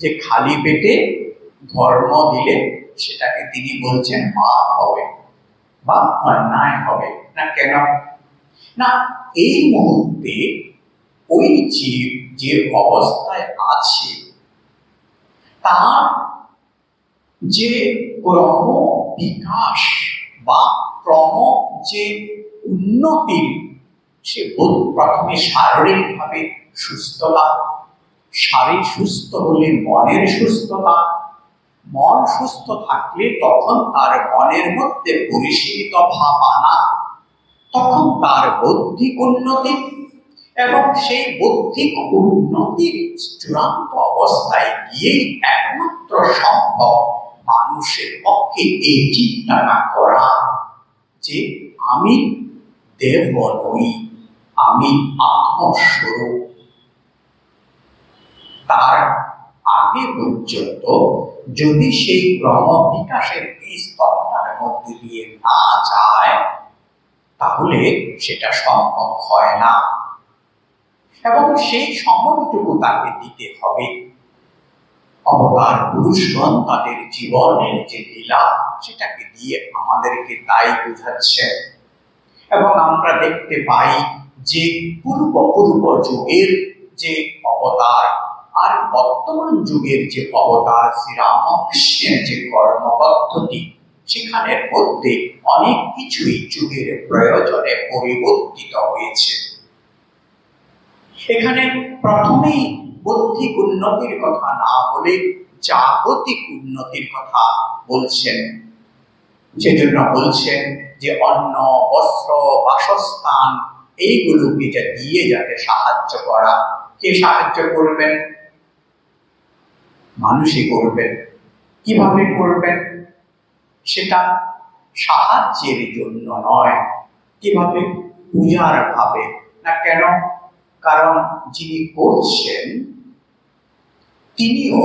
যে খালি পেটে ধর্ম দিলে সেটাকে তিনি বলছেন পাপ হবে বা অন্যায় হবে। না কেন? না এই মুহূর্তে ওই জীব যে অবস্থায় আছে তার যে ক্রম বিকাশ বা ক্রম যে উন্নতি, সে প্রথমে শারীরিকভাবে সুস্থতা, শারীর সুস্থ হলে মনের সুস্থতা, মন সুস্থ থাকলে তখন তার মনের মধ্যে পরিশীলিত ভাব আনা, তখন তার বৌদ্ধিক উন্নতি, এবং সেই বৌদ্ধিক উন্নতির চূড়ান্ত অবস্থায় গিয়েই একমাত্র সম্ভব মানুষের পক্ষে এই চিন্তাটা করা যে আমি দেহ নই, আমি আত্মস্বরূপ। তার আগে পর্যন্ত যদি সেই ক্রম বিকাশের এই স্তরটার মধ্যে দিয়ে না যায় তাহলে সেটা সম্ভব হয় না, এবং সেই সময়টুকু তাকে দিতে হবে। অবতার পুরুষগণ তাদের জীবনের যে লীলা সেটাকে দিয়ে আমাদেরকে তাই বোঝাচ্ছে। এবং আমরা দেখতে পাই যে পূর্ব যুগের যে অবতার আর বর্তমান যুগের যে অবতার, শ্রীরামকৃষ্ণের যে কর্ম পদ্ধতি, সেখানের মধ্যে অনেক কিছুই যুগের প্রয়োজনে পরিবর্তিত হয়েছে। এখানে প্রথমেই বৌদ্ধিক উন্নতির কথা না বলে জাগতিক উন্নতির কথা বলছেন। সেজন্য বলছেন যে অন্ন, বস্ত্র, বাসস্থান এইগুলোকে যা দিয়ে যাতে সাহায্য করা। কে সাহায্য করবেন? মানুষই করবেন। কিভাবে করবেন? সেটা সাহায্যের জন্য নয়। কিভাবে? পূজার ভাবে না। কেন? কারণ যিনি করছেন তিনিও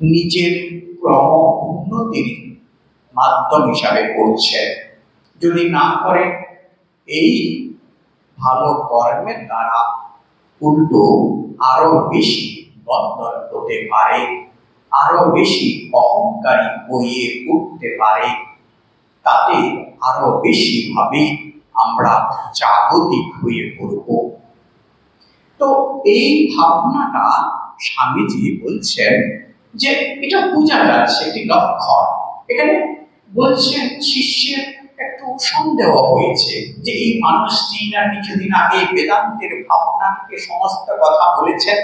নিজের ক্রম উন্নতির মাধ্যম হিসাবে করছেন। যদি না করে এই ভালো কর্মের দ্বারা উল্টো আরো বেশি বন্ধন হতে পারে, আরো বেশি অহংকারী হয়ে উঠতে পারে। তাতে আরো বেশি ভাবে আমরা জাগতিক হয়ে পড়ব। তো এই ভাবনাটা স্বামীজি বলছেন যে এটা বোঝা যাচ্ছে একটি লক্ষণ। এখানে বলছেন শিষ্যের একটু সন্দেহ হয়েছে যে এই মানুষটি না কিছুদিন আগে বেদান্তের ভাবনা থেকে সমস্ত কথা বলেছেন।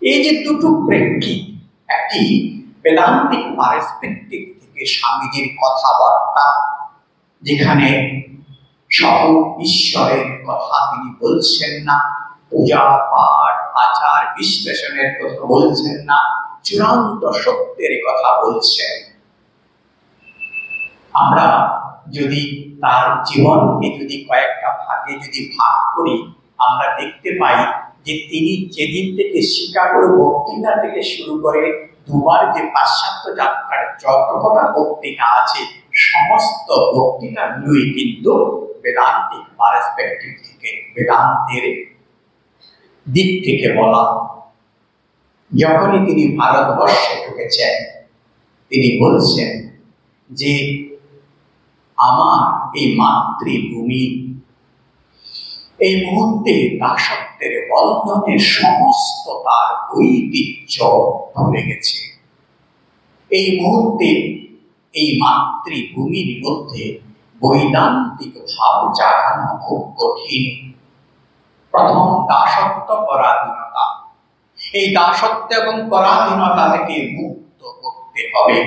এই যে দুটো প্রেক্ষিত, একটি বেদান্তিক পার্সপেক্টিভ থেকে স্বামীজির কথাবার্তা, যেখানে সব ঈশ্বরের কথা তিনি বলছেন না, পূজা পাঠ আচার বিশ্লেষণের কথা বলছেন না, চূড়ান্ত সত্যের কথা বলছেন। আমরা যদি তার জীবনকে যদি কয়েকটা ভাগে যদি ভাগ করি, আমরা দেখতে পাই যে তিনি যেদিন থেকে শিকাগোর বক্তৃতা থেকে শুরু করে দুবার যে পাশ্চাত্য যাত্রার যত কটা বক্তৃতা আছে, সমস্ত বক্তৃতাগুলোই কিন্তু বেদান্তিক পার্সপেক্টিভ থেকে, বেদান্তের দিক থেকে বলা। যখনই তিনি ভারতবর্ষে ঢুকেছেন, তিনি বলছেন যে আমার এই মাতৃভূমি এই মুহূর্তে দাসত্বের বন্ধনে সমস্ত তার ঐতিহ্য ভুলে গেছে। এই মুহূর্তে এই মাতৃভূমির মধ্যে বৈদান্তিক ভাব জাগানো খুব কঠিন। প্রথম দাসত্ব পরাধীনতা, এই দাসত্ব এবং পরাধীনতা থেকে মুক্ত করতে হবে।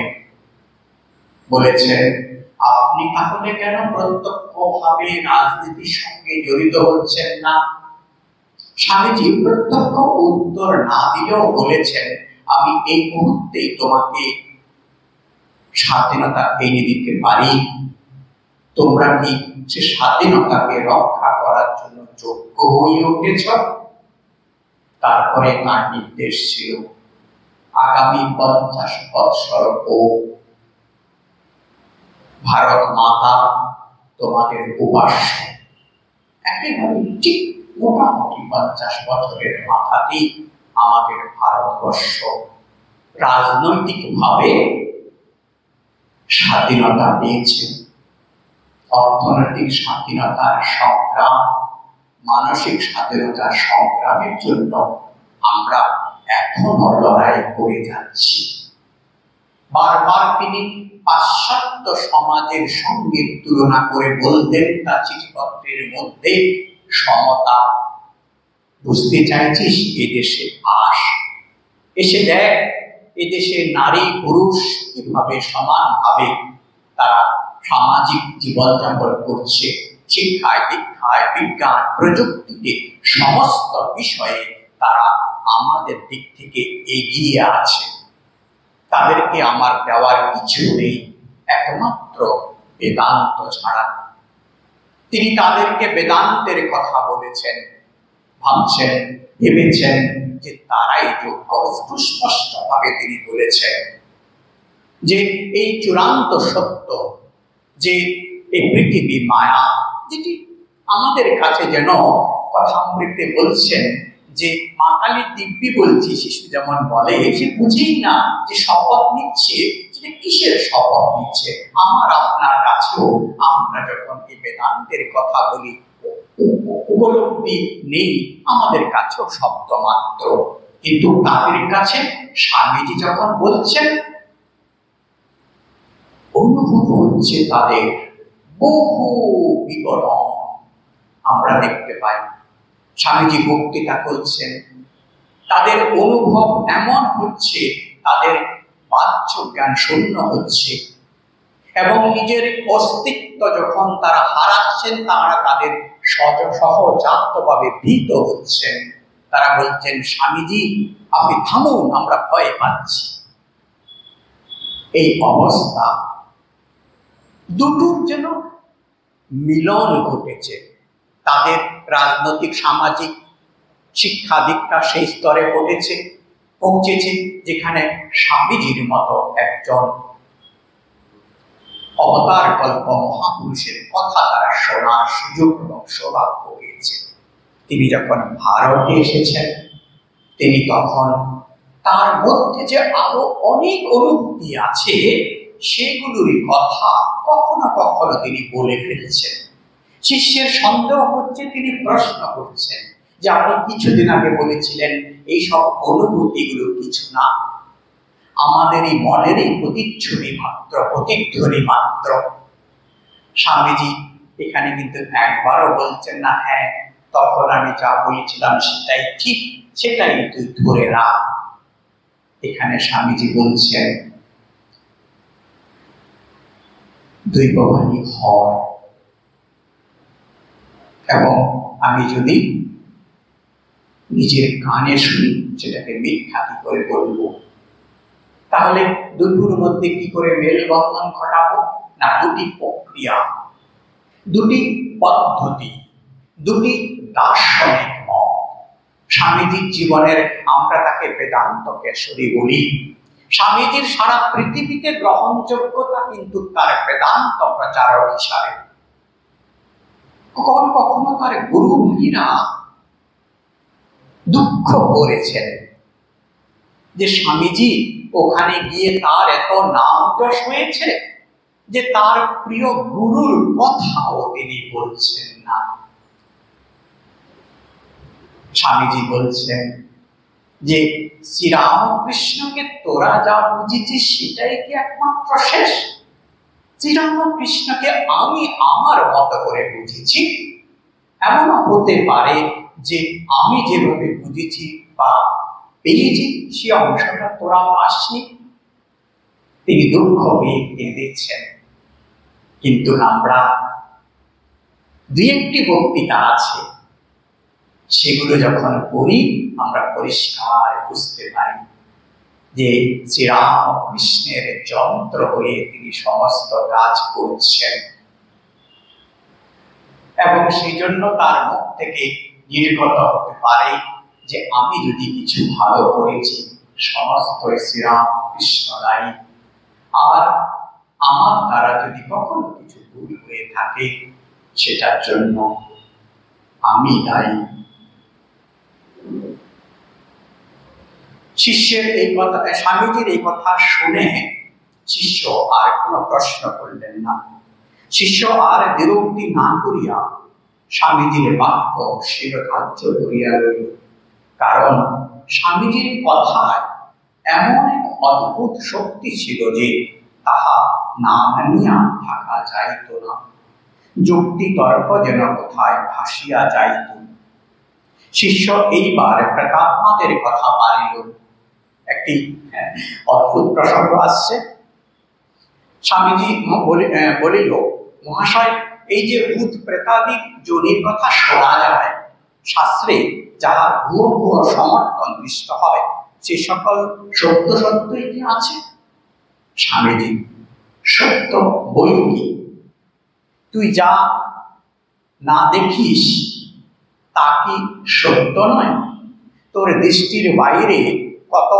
বলেছেন আপনি তাহলে কেন প্রত্যক্ষভাবে রাজনীতির সঙ্গে জড়িত হচ্ছেন না? স্বামীজি প্রত্যক্ষ উত্তর না দিলেও বলেছেন আমি এই মুহূর্তে তোমাকে স্বাধীনতা এনে দিতে পারি। তোমরা কি সে স্বাধীনতাকে রক্ষা করার জন্য যোগ্য হয়ে উঠেছ? তারপরে তার নির্দেশ ছিল আগামী 50 বৎসর ভারত মাতা তোমাদের উপাস্য। একেবারে ঠিক মোটামুটি 50 বছরের মাথাতেই আমাদের ভারতবর্ষ রাজনৈতিকভাবে স্বাধীনতা পেয়েছে। অর্থনৈতিক স্বাধীনতার সংগ্রাম, মানসিক স্বাধীনতার সংগ্রামের জন্য আমরা এখনো লড়াই করে যাচ্ছি। বারবার তিনি পাশ্চাত্য সমাজের সঙ্গে তুলনা করে বলতেন তার চিঠিপত্রের মধ্যে, সমতা বুঝতে চাইছিস, এদেশে আস, এসে দেখ এদেশে নারী পুরুষ কিভাবে সমানভাবে তারা সামাজিক জীবনযাপন করছে। শিক্ষায়, দীক্ষায়, বিজ্ঞান, প্রযুক্তিতে সমস্ত বিষয়ে তারা আমাদের দিক থেকে এগিয়ে আছে। তাদেরকে আমার দেওয়ার কিছু নেই একমাত্র বেদান্ত ছাড়া। তিনি তাদেরকে বেদান্তের কথা বলেছেন, ভাবছেন, ভেবেছেন যে তারাই যোগ্য। সুস্পষ্টভাবে তিনি বলেছেন যে এই চূড়ান্ত সত্য, যে এই পৃথিবী মায়া, যেটি আমাদের কাছে যেন কথামৃতে বলছেন যে মা কালী দিব্যি বলছি, শিশু যেমন বলে, সে বুঝেই না যে শপথ নিচ্ছে, সেটা কিসের শপথ নিচ্ছে। আমার আপনার কাছেও আমরা যখন এই বেদান্তের কথা বলি, উপলব্ধি নেই, আমাদের কাছেও শব্দ মাত্র। কিন্তু তাদের কাছে স্বামীজি যখন বলছেন হচ্ছে তাদের বহু বিবরণ আমরা দেখতে পাই। স্বামীজি বক্তৃতা করছেন, তাদের অনুভব এমন হচ্ছে, তাদের বাহ্য জ্ঞান শূন্য হচ্ছে এবং নিজের অস্তিত্ব যখন তারা হারাচ্ছেন, তারা তাদের সহজাতভাবে ভীত হচ্ছেন। তারা বলছেন, স্বামীজি আপনি থামুন, আমরা ভয় পাচ্ছি। এই অবস্থা দুটোর যেন মিলন ঘটেছে। তাদের রাজনৈতিক সামাজিক শিক্ষা দীক্ষা সেই স্তরে পৌঁছেছে যেখানে স্বামীজির মতো একজন অবতার কল্প মহাপুরুষের কথা তারা শোনার সুযোগ এবং সৌভাগ্য পেয়েছে। তিনি যখন ভারতে এসেছেন, তিনি তখন তার মধ্যে যে আরো অনেক অনুভূতি আছে সেগুলোর কথা কখনো কখনো তিনি বলে ফেলেছেন। শিষ্যের সন্দেহ হচ্ছে, তিনি প্রশ্ন করছেন যে আপনি কিছুদিন আগে বলেছিলেন এইসব অনুভূতিগুলো কিছু না, আমাদের এই মনেরই প্রতিচ্ছবি মাত্র, প্রতিধ্বনি মাত্র। স্বামীজি এখানে কিন্তু একবারও বলছেন না, হ্যাঁ তখন আমি যা বলেছিলাম সেটাই ঠিক, সেটাই তুই ধরে রাখ। এখানে স্বামীজি বলছেন দৈববাণী হয়, এবং আমি যদি নিজের কানে শুনি সেটাকে মিথ্যা কি করে বলবো? তাহলে দুটোর মধ্যে কি করে মেলবন্ধন ঘটাবো? না, দুটি প্রক্রিয়া, দুটি পদ্ধতি, দুটি দার্শনিক মত। স্বামীজির জীবনের আমরা তাকে বেদান্ত কেশরী বলি। স্বামীজির সারা পৃথিবীতে গ্রহণযোগ্যতা কিন্তু তার বেদান্ত প্রচারক হিসাবে। কখনো কখনো তার গুরু ভাইরা দুঃখ করেছেন যে স্বামীজি ওখানে গিয়ে তার এত নাম যশ হয়েছে যে তার প্রিয় গুরুর কথাও তিনি বলছেন না। স্বামীজি বলছেন যে শ্রীরামকৃষ্ণকে তোরা যা বুঝেছিস সেটাই কি একমাত্র শেষ? শ্রীরামকৃষ্ণকে আমি আমার মতো করে বুঝেছি, এমন হতে পারে যে আমি যেভাবে বুঝেছি বা পেয়েছি সে অংশটা তোরা পাসনি। তিনি দুঃখ পেয়ে কেঁদেছেন। কিন্তু আমরা দুই একটি বক্তৃতা আছে, সেগুলো যখন পড়ি আমরা পরিষ্কার বুঝতে পারি যে শ্রীরামকৃষ্ণের যন্ত্র হয়ে তিনি সমস্ত কাজ করছেন, এবং সেই জন্য তার মুখ থেকে নির্গত হতে পারে যে আমি যদি কিছু ভালো করেছি সমস্ত শ্রীরামকৃষ্ণ দায়ী, আর আমার দ্বারা যদি কখনো কিছু ভুল হয়ে থাকে সেটার জন্য আমি দায়ী। শিষ্যের এই কথা, স্বামীজির এই কথা শুনে শিষ্য আর কোনো প্রশ্ন করলেন না। শিষ্য আর বিরক্তি না করিয়া স্বামীজির বাক্য শিরোধার্য করিয়া রইল। কারণ স্বামীজির কথায় এমন এক অদ্ভুত শক্তি ছিল যে তাহা না মানিয়া থাকা যাইত না। যুক্তি তর্ক যেন কোথায় ভাসিয়া যাইত। শিষ্য এইবার প্রেতাত্মাদের কথা পারিল। একটি অদ্ভুত প্রসঙ্গ আসছে। স্বামীজি বলিল, মহাশয়, এই যে ভূত প্রেতাদি যোনির কথা শোনা যায় শাস্ত্রে, যাহার ভুয়ো ভুয়ো সমর্থন দৃষ্ট হয়, সে সকল সত্য সত্যই কি আছে? স্বামীজি, সত্য বই কি? তুই যা না দেখিস তা কি সত্য নয়? তোর দৃষ্টির বাইরে কত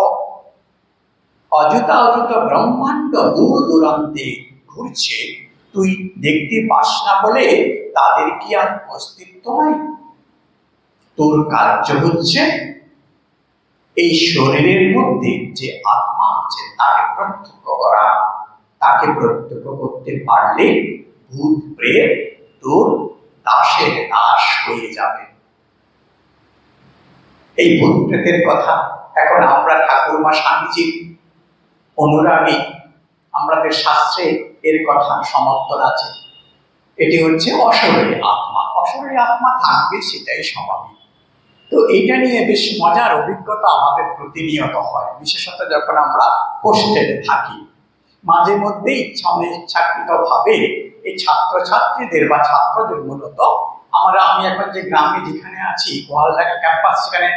অযুত অযুত ব্রহ্মাণ্ড দূর দূরান্তে ঘুরছে, তুই দেখতে পাস না বলে তাদের কি আর অস্তিত্ব নাই? তোর কার্য হচ্ছে এই শরীরের মধ্যে যে আত্মা আছে তাকে প্রত্যক্ষ করা। তাকে প্রত্যক্ষ করতে পারলে ভূত প্রেত তোর দাসের দাস হয়ে যাবে। এই ভূত প্রেতের কথা এখন আমরা ঠাকুরমা স্বামীজির অনুরাগী, আমাদের শাস্ত্রে এর কথা সমর্থন আছে। এটি হচ্ছে অশরীরী আত্মা। অশরীরী আত্মা থাকবে, সেটাই স্বাভাবিক। তো এইটা নিয়ে বেশ মজার অভিজ্ঞতা আমাদের প্রতিনিয়ত হয়, বিশেষত যখন আমরা হোস্টেলে থাকি। মাঝে মধ্যে ইচ্ছা অনিচ্ছাকৃত ভাবে এই ছাত্রছাত্রীদের বা ছাত্রদের মূলত আমি এখন যে গ্রামে যেখানে আছি, গোয়ালডাঙ্গা ক্যাম্পাস, সেখানে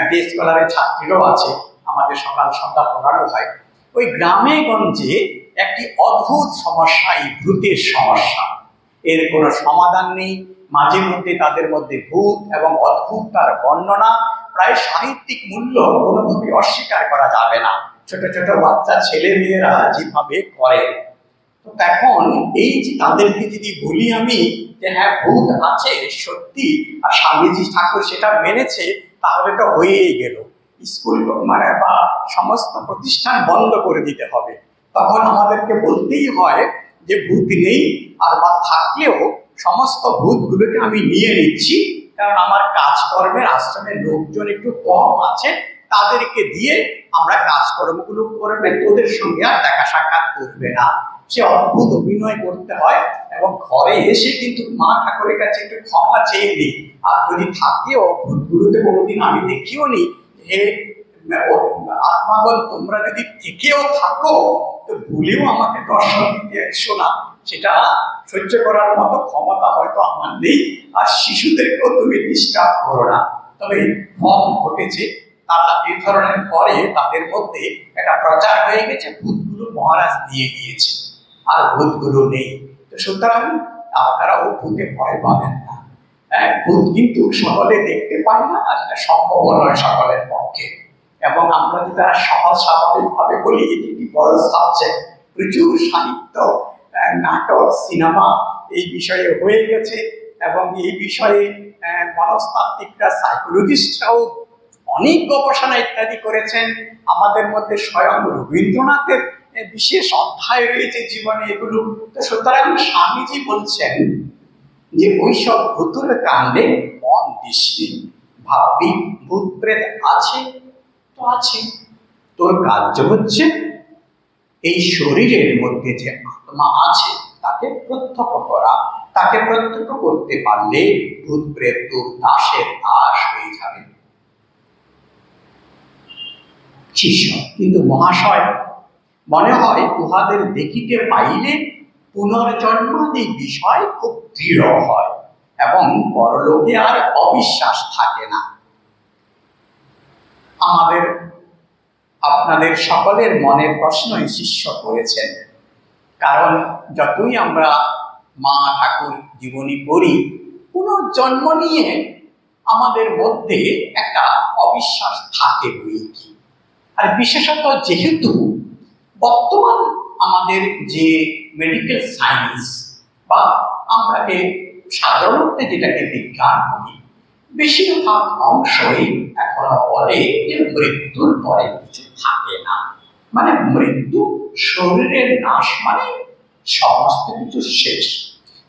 ডে স্কলারের ছাত্রীরাও আছে, আমাদের সকাল সন্ধ্যা পড়ানো হয়। ওই গ্রামে গঞ্জে একটি অদ্ভুত সমস্যা, এই ভূতের সমস্যা। এর কোনো সমাধান নেই। মাঝে মধ্যে তাদের মধ্যে ভূত এবং অদ্ভুত তার বর্ণনা, প্রায় সাহিত্যিক মূল্য কোনোভাবে অস্বীকার করা যাবে না। ছোট ছোট বাচ্চা ছেলে মেয়েরা যেভাবে করে, তো এখন এই যে তাদেরকে যদি বলি আমি যে হ্যাঁ ভূত আছে সত্যি, আর স্বামীজি ঠাকুর সেটা মেনেছে, তাহলে তো হয়েই গেল, স্কুল বা সমস্ত প্রতিষ্ঠান বন্ধ করে দিতে হবে। তখন আমাদেরকে বলতেই হয় যে ভূত নেই, আর বা থাকলেও সমস্ত ভূতগুলোকে আমি নিয়ে নিচ্ছি, কারণ আমার কাজকর্মের আশ্রমের লোকজন একটু কম আছে, তাদেরকে দিয়ে আমরা কাজকর্মগুলো করবে, তোদের সঙ্গে আর দেখা সাক্ষাৎ করবে না। সে অদ্ভুত অভিনয় করতে হয় এবং ঘরে এসে কিন্তু মা ঠাকুরের কাছে একটু ক্ষমা চেয়ে নিই। আর যদি থাকেও ভূতগুলোতে কোনোদিন আমি দেখিও নি, হে আত্মাগণ তোমরা যদি থেকেও থাকো তো ভুলেও আমাকে দর্শন দিতে এসো না, সেটা সহ্য করার মতো ক্ষমতা হয়তো আমার নেই, আর শিশুদেরকেও তুমি ডিস্টার্ব করো না। তবে ফল ঘটেছে, তারা এই ধরনের পরে তাদের মধ্যে একটা প্রচার হয়ে গেছে, ভূতগুলো মহারাজ নিয়ে গিয়েছে, আর ভূতগুলো নেই। তো সুতরাং আপনারাও ভূতে ভয় পাবেন না। ভূত কিন্তু সকলে দেখতে পায় না, আর এটা সম্ভব নয় সকলের পক্ষে। এবং আমরা যেটা সহজ স্বাভাবিকভাবে বলি, এটি একটি বড় সাবজেক্ট, প্রচুর সাহিত্য, নাটক, সিনেমা এই বিষয়ে হয়ে গেছে, এবং এই বিষয়ে মনস্তাত্ত্বিকরা, সাইকোলজিস্টরাও অনেক গবেষণা ইত্যাদি করেছেন। আমাদের মধ্যে স্বয়ং রবীন্দ্রনাথের বিশেষ অধ্যায় রয়েছে জীবনে এগুলো। তো সুতরাং স্বামীজি বলছেন যে ওইসব ভূতের কাণ্ডে মন দিস নে, ভাববি ভূত প্রেত আছে তো আছে, তোর কার্য হচ্ছে এই শরীরের মধ্যে যে আত্মা আছে তাকে প্রত্যক্ষ করা। তাকে প্রত্যক্ষ করতে পারলে ভূত প্রেত তোর দাসের দাস হয়ে যাবে। শিষ্য কিন্তু মহাশয়, মনে হয় উহাদের দেখিতে পাইলে পুনর্জন্মাদি বিষয় খুব দৃঢ় হয় এবং পরলোকে আর অবিশ্বাস থাকে না। আপনাদের সকলের মনের প্রশ্নই শিষ্য করেছেন, কারণ যতই আমরা মা ঠাকুর জীবনী পড়ি, পুনর্জন্ম নিয়ে আমাদের মধ্যে একটা অবিশ্বাস থাকে বইকি। আর বিশেষত যেহেতু বর্তমান আমাদের যে মেডিকেল সায়েন্স বা আমরা সাধারণত যেটাকে বিজ্ঞান বলি, বেশিরভাগ অংশই এখনো বলে যে মৃত্যুর পরে কিছু থাকে না, মানে মৃত্যু শরীরের নাশ, মানে সমস্ত কিছু শেষ।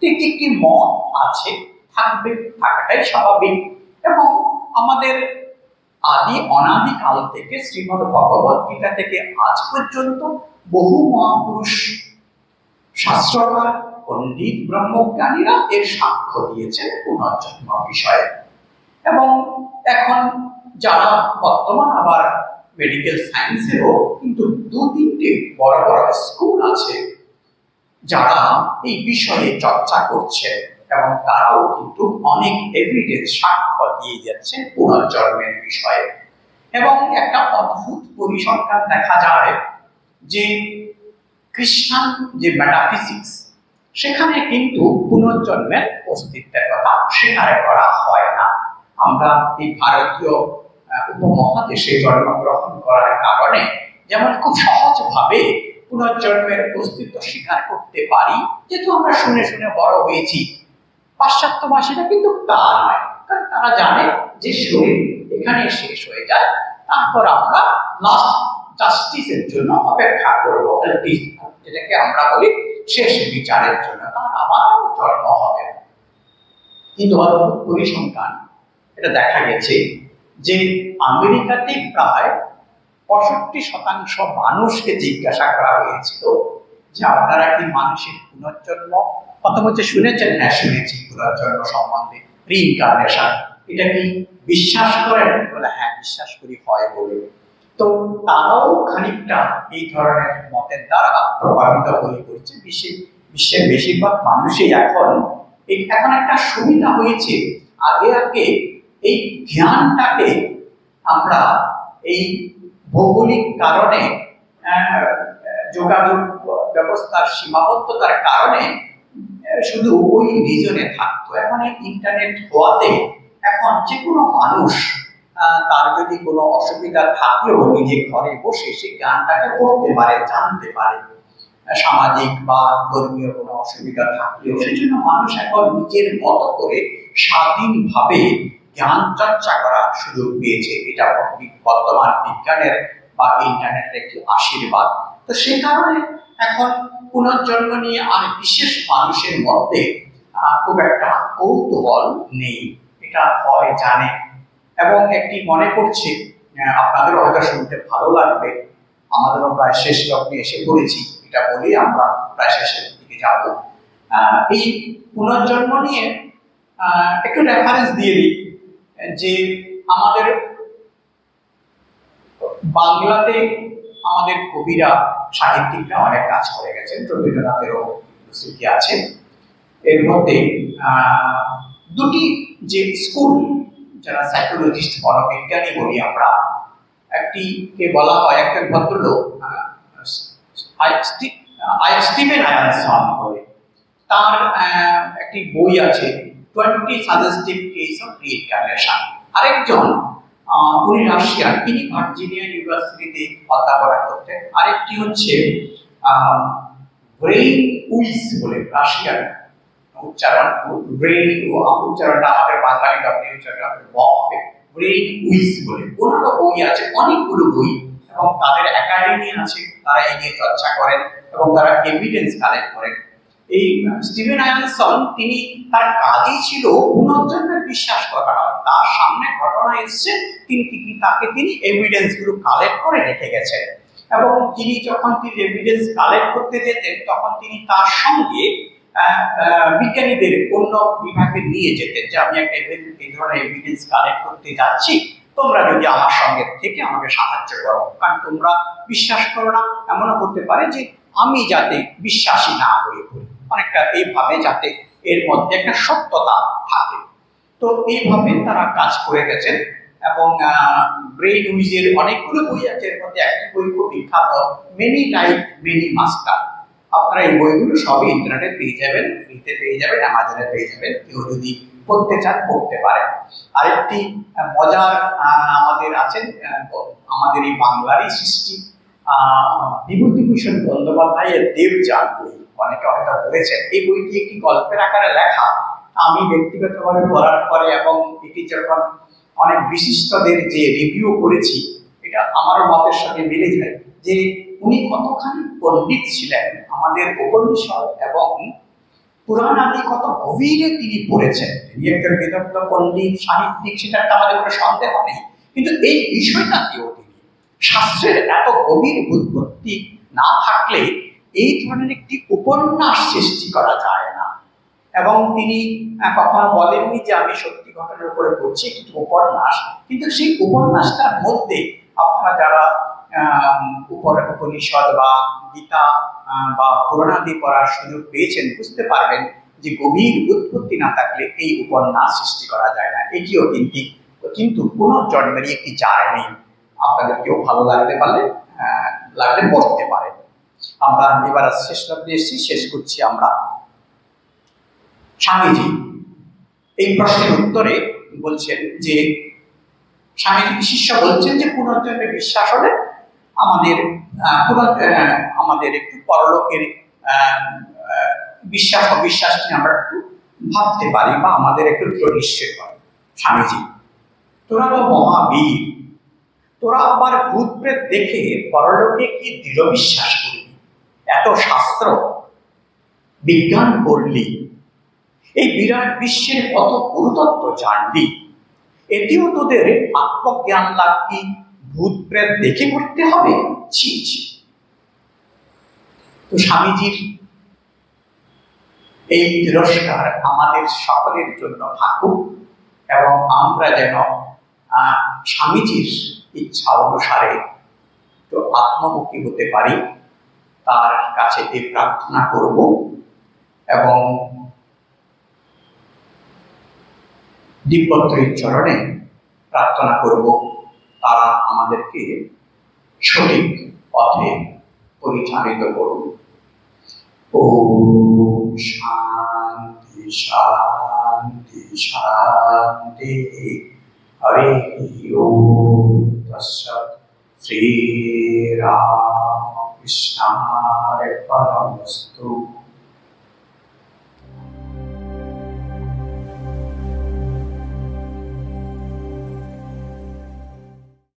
একটি মত আছে, থাকবে, থাকাটাই স্বাভাবিক। এবং আমাদের আদি অনাদিকাল থেকে শ্রীমদ্ ভগবত গীতা থেকে আজ পর্যন্ত বহু মহাপুরুষ, শাস্ত্রকার, পণ্ডিত, ব্রহ্মজ্ঞানীরা এর সাক্ষ্য দিয়েছেন পুনর্জন্ম বিষয়ে। এবং এখন যারা বর্তমান আবার মেডিকেল সায়েন্সেরও কিন্তু 2-3টে বড় বড় স্কুল আছে যারা এই বিষয়ে চর্চা করছে, এবং তারাও কিন্তু অনেক এভিডেন্স, সাক্ষ্য দিয়ে যাচ্ছে পুনর্জন্মের বিষয়ে। এবং একটা অদ্ভুত পরিসংখ্যান দেখা যায় যে খ্রিস্টান যে মেটাফিজিক্স, সেখানে কিন্তু পুনর্জন্মের অস্তিত্বের কথা স্বীকার করা হয় না। আমরা এই ভারতীয় উপমহাদেশে জন্মগ্রহণ করার কারণে যেমন খুব সহজভাবে পুনর্জন্মের অস্তিত্ব স্বীকার করতে পারি, যেহেতু আমরা শুনে শুনে বড় হয়েছি। পাশ্চাত্যবাসীরা কিন্তু তা নয়, কারণ তারা জানে যে শরীর এখানে শেষ হয়ে যায়, তারপর আমরা লাস্ট জাস্টিসের জন্য অপেক্ষা করবো, যেটাকে আমরা বলি শেষ বিচারের জন্য, তার আবার জন্ম হবে। কিন্তু অদ্ভুত পরিসংখ্যান এটা দেখা গেছে যে আমেরিকাতে প্রায় 65% মানুষকে জিজ্ঞাসা করা হয়েছিল যে আপনারা কি মানুষের পুনর্জন্ম কথা বলছে শুনেছেন? হ্যাঁ শুনেছি পুনর্জন্ম সম্বন্ধে, রিইনকার্নেশন। এটা কি বিশ্বাস করেন? বলে হ্যাঁ বিশ্বাস করি, হয় বলে। তো তারাও খানিকটা এই ধরনের মতের দ্বারা প্রভাবিত হয়ে পড়ছে। বিশ্বের বেশিরভাগ মানুষই এখন একটা সুবিধা হয়েছে। আগে আগে এই ধ্যানটাকে আমরা এই ভৌগোলিক কারণে, যোগাযোগ ব্যবস্থার সীমাবদ্ধতার কারণে শুধু ওই রিজনে থাকতো। এখন ইন্টারনেট হওয়াতে এখন যে কোনো মানুষ তার যদি কোনো অসুবিধা থাকলেও নিজে ঘরে বসে সেই জ্ঞানটাকে পড়তে পারে, জানতে পারে। সামাজিক বা ধর্মীয় কোনো অসুবিধা থাকলেও সেই জন্য মানুষ এখন নিজের মতো করে স্বাধীনভাবে জ্ঞান চর্চা করার সুযোগ পেয়েছে। এটা বর্তমান বিজ্ঞানের বা ইন্টারনেটের একটি আশীর্বাদ। তো সে কারণে এখন পুনর্জন্ম নিয়ে আর বিশেষ মানুষের মধ্যে খুব একটা কৌতূহল নেই। এটা হয় জানে। এবং একটি মনে করছে, আপনাদেরও হয়তো শুনতে ভালো লাগবে, আমাদেরও প্রায় শেষ লগ্নে এসে পড়েছি, এটা বলেই আমরা প্রায় শেষের দিকে যাব। এই পুনর্জন্ম নিয়ে একটু রেফারেন্স দিয়ে দিই যে আমাদের বাংলাতে আমাদের কবিরা, সাহিত্যিকরা অনেক কাজ করে গেছেন। রবীন্দ্রনাথেরও স্মৃতি আছে। এর মধ্যে দুটি যে স্কুল, যারা সাইকোলজিস্ট, মনোবিজ্ঞানী বলি আমরা, একটি কে বলা হয়, একজন ভদ্রলোক স্টিভেন আয়ারসন বলে, তার একটি বই আছে 20 সাজেস্টিভ কেস অফ রিইনকার্নেশন। আরেকজন উনি রাশিয়ান, তিনি ভার্জিনিয়া ইউনিভার্সিটিতে অধ্যাপনা করতেন। আরেকটি হচ্ছে ব্রেইন উইস বলে, রাশিয়ান উচ্চারণ, ব্রেইন উচ্চারণটা আমাদের বাঙালি ডব্লিউ উচ্চারণ হবে, ব্রেইন উইস বলে। ওনারও বই আছে, অনেকগুলো বই, এবং তাদের একাডেমি আছে, তারা এই নিয়ে চর্চা করেন এবং তারা এভিডেন্স কালেক্ট করেন। এই স্টিভেন আয়ারসন, তিনি তার কাজই ছিল পুনর্জন্মের বিশ্বাস করা। তার সামনে ঘটনা এসছে, তিনি এভিডেন্স গুলো কালেক্ট করে রেখে গেছেন। এবং তিনি যখন এভিডেন্স কালেক্ট করতে যেতেন, তখন তিনি তার সঙ্গে বিজ্ঞানীদের অন্য বিভাগে নিয়ে যেতেন যে আমি একটা এই ধরনের এভিডেন্স কালেক্ট করতে যাচ্ছি, তোমরা যদি আমার সঙ্গে থেকে আমাকে সাহায্য করো, কারণ তোমরা বিশ্বাস করো না। এমনও হতে পারে যে আমি যাতে বিশ্বাসী না হয়ে পড়ি, অনেকটা এইভাবে যাতে এর মধ্যে একটা সত্যতা থাকে। তো এইভাবে তারা কাজ করে গেছেন। এবং ব্রেইন উইজের অনেকগুলো বই আছে, এর মধ্যে একটি বই খুব বিখ্যাত, মেনি লাইফ মেনি মাস্টার। আপনারা এই বইগুলো সবই ইন্টারনেটে পেয়ে যাবেন, ফ্রিতে পেয়ে যাবেন, অ্যামাজনে পেয়ে যাবেন। কেউ যদি পড়তে চান পড়তে পারেন। আরেকটি মজার আমাদের আছেন, আমাদের এই বাংলারই সৃষ্টি, বিভূতিভূষণ বন্দ্যোপাধ্যায়ের দেবযান বই, অনেকে হয়তো পড়েছেন। এই বইটি একটি গল্পের আকারে লেখা। আমি ব্যক্তিগতভাবে পড়ার পরে এবং এটি যখন অনেক বিশিষ্টদের যে রিভিউ করেছি, এটা আমার মতের সঙ্গে মিলে যায় যে উনি কতখানি পণ্ডিত ছিলেন। আমাদের উপনিষদ এবং পুরাণ আদি কত গভীরে তিনি পড়েছেন। তিনি একজন বিদগ্ধ পণ্ডিত, সাহিত্যিক, সেটা আমাদের কোনো সন্দেহ নেই। কিন্তু এই বিষয়টাকেও তিনি, শাস্ত্রের এত গভীর বুদ্ধি না থাকলে এই ধরনের একটি উপন্যাস সৃষ্টি করা যায় না। এবং তিনি কখনো বলেননি যে আমি সত্যি ঘটনার উপরে পড়ছি একটি উপন্যাস, কিন্তু সেই উপন্যাসটার মধ্যে আপনারা যারা উপনিষদ বা গীতা বা পুরাণাদি পড়ার সুযোগ পেয়েছেন, বুঝতে পারবেন যে গভীর উৎপত্তি না থাকলে এই উপন্যাস সৃষ্টি করা যায় না। এটিও কিন্তু পুনর্জন্মেরই একটি জার্নি। আপনাদেরকেও ভালো লাগতে পারলে পড়তে পারেন। আমরা এবার শেষ লগ্নে এসেছি, শেষ করছি আমরা। স্বামীজি এই প্রশ্নের উত্তরে বলছেন যে, স্বামীজি শিষ্য বলছেন যে পুনর্জন্মে বিশ্বাস হলে আমাদের একটু পরলোকের বিশ্বাস অবিশ্বাসকে আমরা একটু ভাবতে পারি বা আমাদের একটু দৃঢ় নিশ্চয় হয়। স্বামীজি, তোরা তো মহাবীর, তোরা আবার ভূত প্রেত দেখে পরলোকে কি দৃঢ় বিশ্বাস করবি? এত শাস্ত্র বিজ্ঞান পড়লি, এই বিরাট বিশ্বের কত পুরুতত্ত্ব জানলি, এটিও তোদের আত্মজ্ঞান লাভ কি ভূত প্রেত দেখে করতে হবে? ছি ছি। তো স্বামীজির এই তিরস্কার আমাদের সকলের জন্য থাকুক এবং আমরা যেন স্বামীজির ইচ্ছা অনুসারে তো আত্মমুখী হতে পারি, তার কাছে এই প্রার্থনা করব এবং দিব্যত্রীর চরণে প্রার্থনা করব তারা আমাদেরকে সঠিক পথে পরিচালিত করুন। ওম শান্তি শান্তি শান্তি। হরে ওম তৎসৎ। শ্রী রামকৃষ্ণায় পরমস্তু।